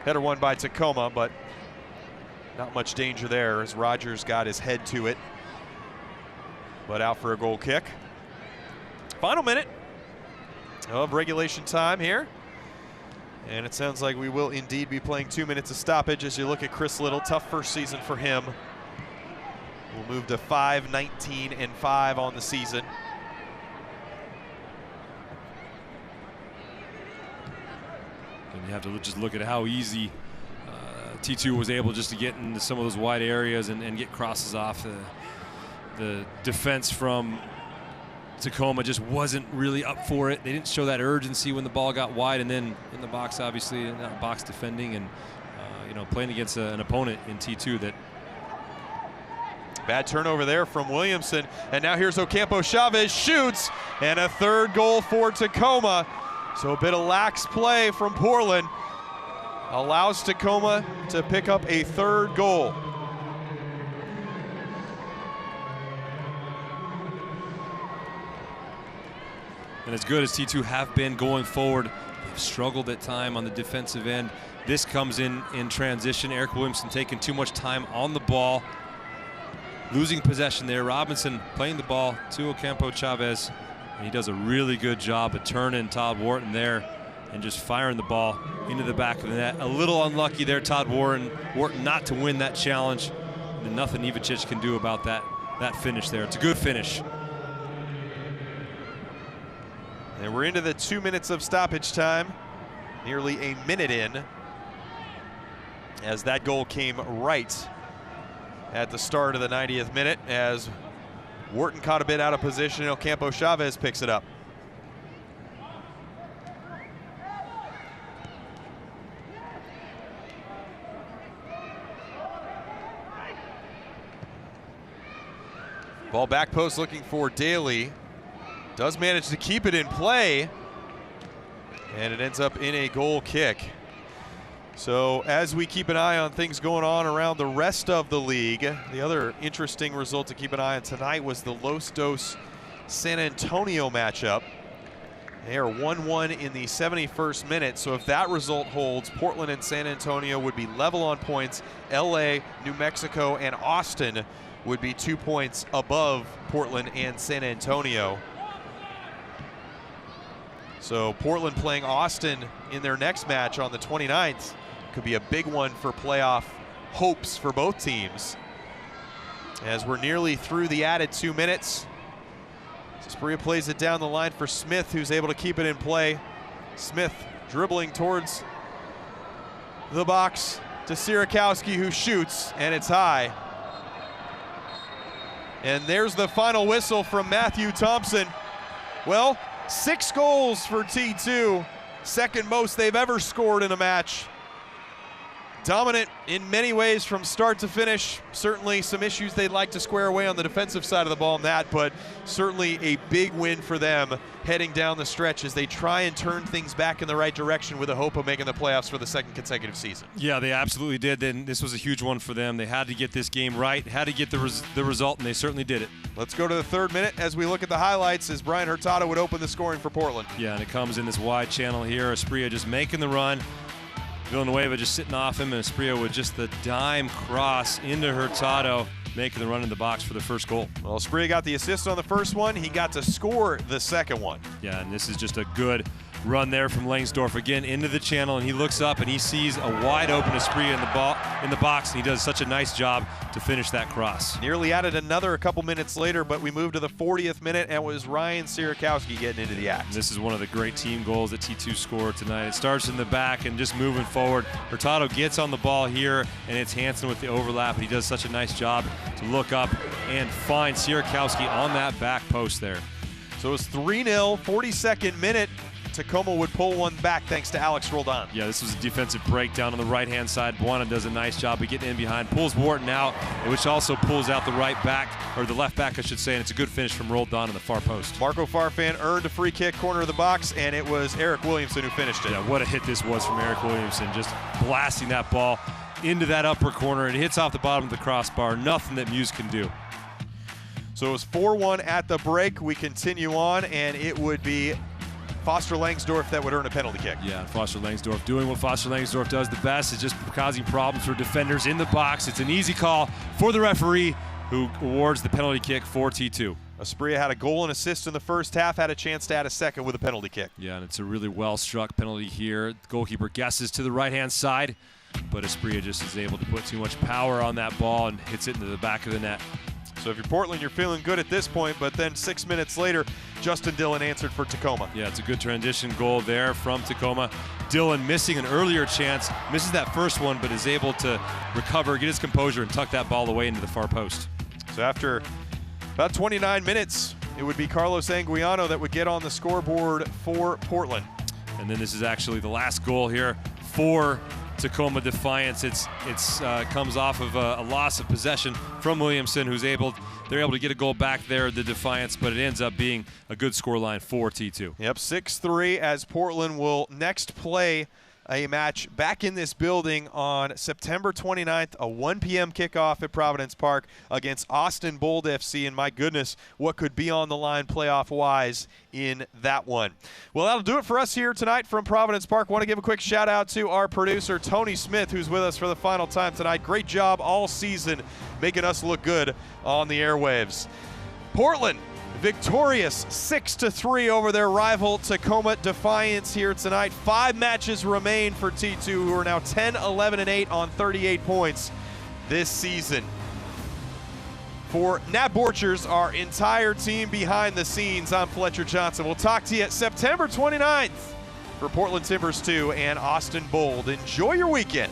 Header won by Tacoma, but not much danger there as Rogers got his head to it. But out for a goal kick. Final minute of regulation time here. And it sounds like we will indeed be playing 2 minutes of stoppage as you look at Chris Little. Tough first season for him. We'll move to 5-19-5 on the season. And you have to just look at how easy T2 was able just to get into some of those wide areas and get crosses off. The defense from Tacoma just wasn't really up for it. They didn't show that urgency when the ball got wide, and then in the box, obviously, not box defending, and you know, playing against an opponent in T2 that. Bad turnover there from Williamson, and now here's Ocampo Chavez, shoots, and a 3rd goal for Tacoma. So a bit of lax play from Portland allows Tacoma to pick up a 3rd goal. And as good as T2 have been going forward, they've struggled at time on the defensive end. This comes in transition. Eric Williamson taking too much time on the ball, losing possession there. Robinson playing the ball to Ocampo Chavez, and he does a really good job of turning Todd Wharton there and just firing the ball into the back of the net. A little unlucky there, Todd Wharton not to win that challenge. And nothing Ivicic can do about that finish there. It's a good finish. And we're into the 2 minutes of stoppage time, nearly a minute in, as that goal came right at the start of the 90th minute as Wharton caught a bit out of position. Ocampo Chavez picks it up. Ball back post looking for Daly. Does manage to keep it in play, and it ends up in a goal kick. So as we keep an eye on things going on around the rest of the league, the other interesting result to keep an eye on tonight was the Los Dos San Antonio matchup. They are 1-1 in the 71st minute, so if that result holds, Portland and San Antonio would be level on points. LA, New Mexico, and Austin would be 2 points above Portland and San Antonio. So Portland playing Austin in their next match on the 29th could be a big one for playoff hopes for both teams. As we're nearly through the added 2 minutes, Spria plays it down the line for Smith, who's able to keep it in play. Smith dribbling towards the box to Sierakowski, who shoots, and it's high. And there's the final whistle from Matthew Thompson. Well, 6 goals for T2, second most they've ever scored in a match. Dominant in many ways from start to finish. Certainly some issues they'd like to square away on the defensive side of the ball in that, but certainly a big win for them heading down the stretch as they try and turn things back in the right direction with the hope of making the playoffs for the 2nd consecutive season. Yeah, they absolutely did. Then this was a huge one for them. They had to get this game right, had to get the result, and they certainly did it. Let's go to the 3rd minute as we look at the highlights as Brian Hurtado would open the scoring for Portland. Yeah, and it comes in this wide channel here. Spria just making the run. Villanueva just sitting off him, and Spria with just the dime cross into Hurtado, making the run in the box for the first goal. Well, Spria got the assist on the first one. He got to score the second one. Yeah, and this is just a good run there from Langsdorf again into the channel, and he looks up and he sees a wide open Esprit in the box, and he does such a nice job to finish that cross. Nearly added another a couple minutes later, but we moved to the 40th minute, and it was Ryan Sierakowski getting into the act. And this is one of the great team goals that T2 scored tonight. It starts in the back and just moving forward. Hurtado gets on the ball here, and it's Hansen with the overlap, and he does such a nice job to look up and find Sierakowski on that back post there. So it's 3-0, 42nd minute. Tacoma would pull one back thanks to Alex Roldan. Yeah, this was a defensive breakdown on the right-hand side. Buona does a nice job of getting in behind, pulls Wharton out, which also pulls out the right back, or the left back, I should say, and it's a good finish from Roldan on the far post. Marco Farfan earned a free kick, corner of the box, and it was Eric Williamson who finished it. Yeah, what a hit this was from Eric Williamson, just blasting that ball into that upper corner. It hits off the bottom of the crossbar, nothing that Muse can do. So it was 4-1 at the break. We continue on, and it would be Foster Langsdorf that would earn a penalty kick. Yeah, Foster Langsdorf doing what Foster Langsdorf does the best, is just causing problems for defenders in the box. It's an easy call for the referee, who awards the penalty kick for T2. Esprit had a goal and assist in the first half, had a chance to add a second with a penalty kick. Yeah, and it's a really well-struck penalty here. The goalkeeper guesses to the right-hand side, but Esprit just is able to put too much power on that ball and hits it into the back of the net. So if you're Portland, you're feeling good at this point, but then 6 minutes later, Justin Dillon answered for Tacoma. Yeah, it's a good transition goal there from Tacoma. Dillon missing an earlier chance, misses that first one, but is able to recover, get his composure, and tuck that ball away into the far post. So after about 29 minutes, it would be Carlos Anguiano that would get on the scoreboard for Portland. And then this is actually the last goal here for Tacoma Defiance. It's comes off of a loss of possession from Williamson, they're able to get a goal back there, the Defiance, but it ends up being a good scoreline for T2. Yep, 6-3 as Portland will next play a match back in this building on September 29th, a 1 p.m. kickoff at Providence Park against Austin Bold FC. And my goodness, what could be on the line playoff-wise in that one. Well, that'll do it for us here tonight from Providence Park. Want to give a quick shout-out to our producer, Tony Smith, who's with us for the final time tonight. Great job all season making us look good on the airwaves. Portland victorious 6-3 over their rival Tacoma Defiance here tonight. 5 matches remain for T2, who are now 10-11-8 on 38 points this season. For Nat Borchers, our entire team behind the scenes, I'm Fletcher Johnson. We'll talk to you September 29th for Portland Timbers 2 and Austin Bold. Enjoy your weekend.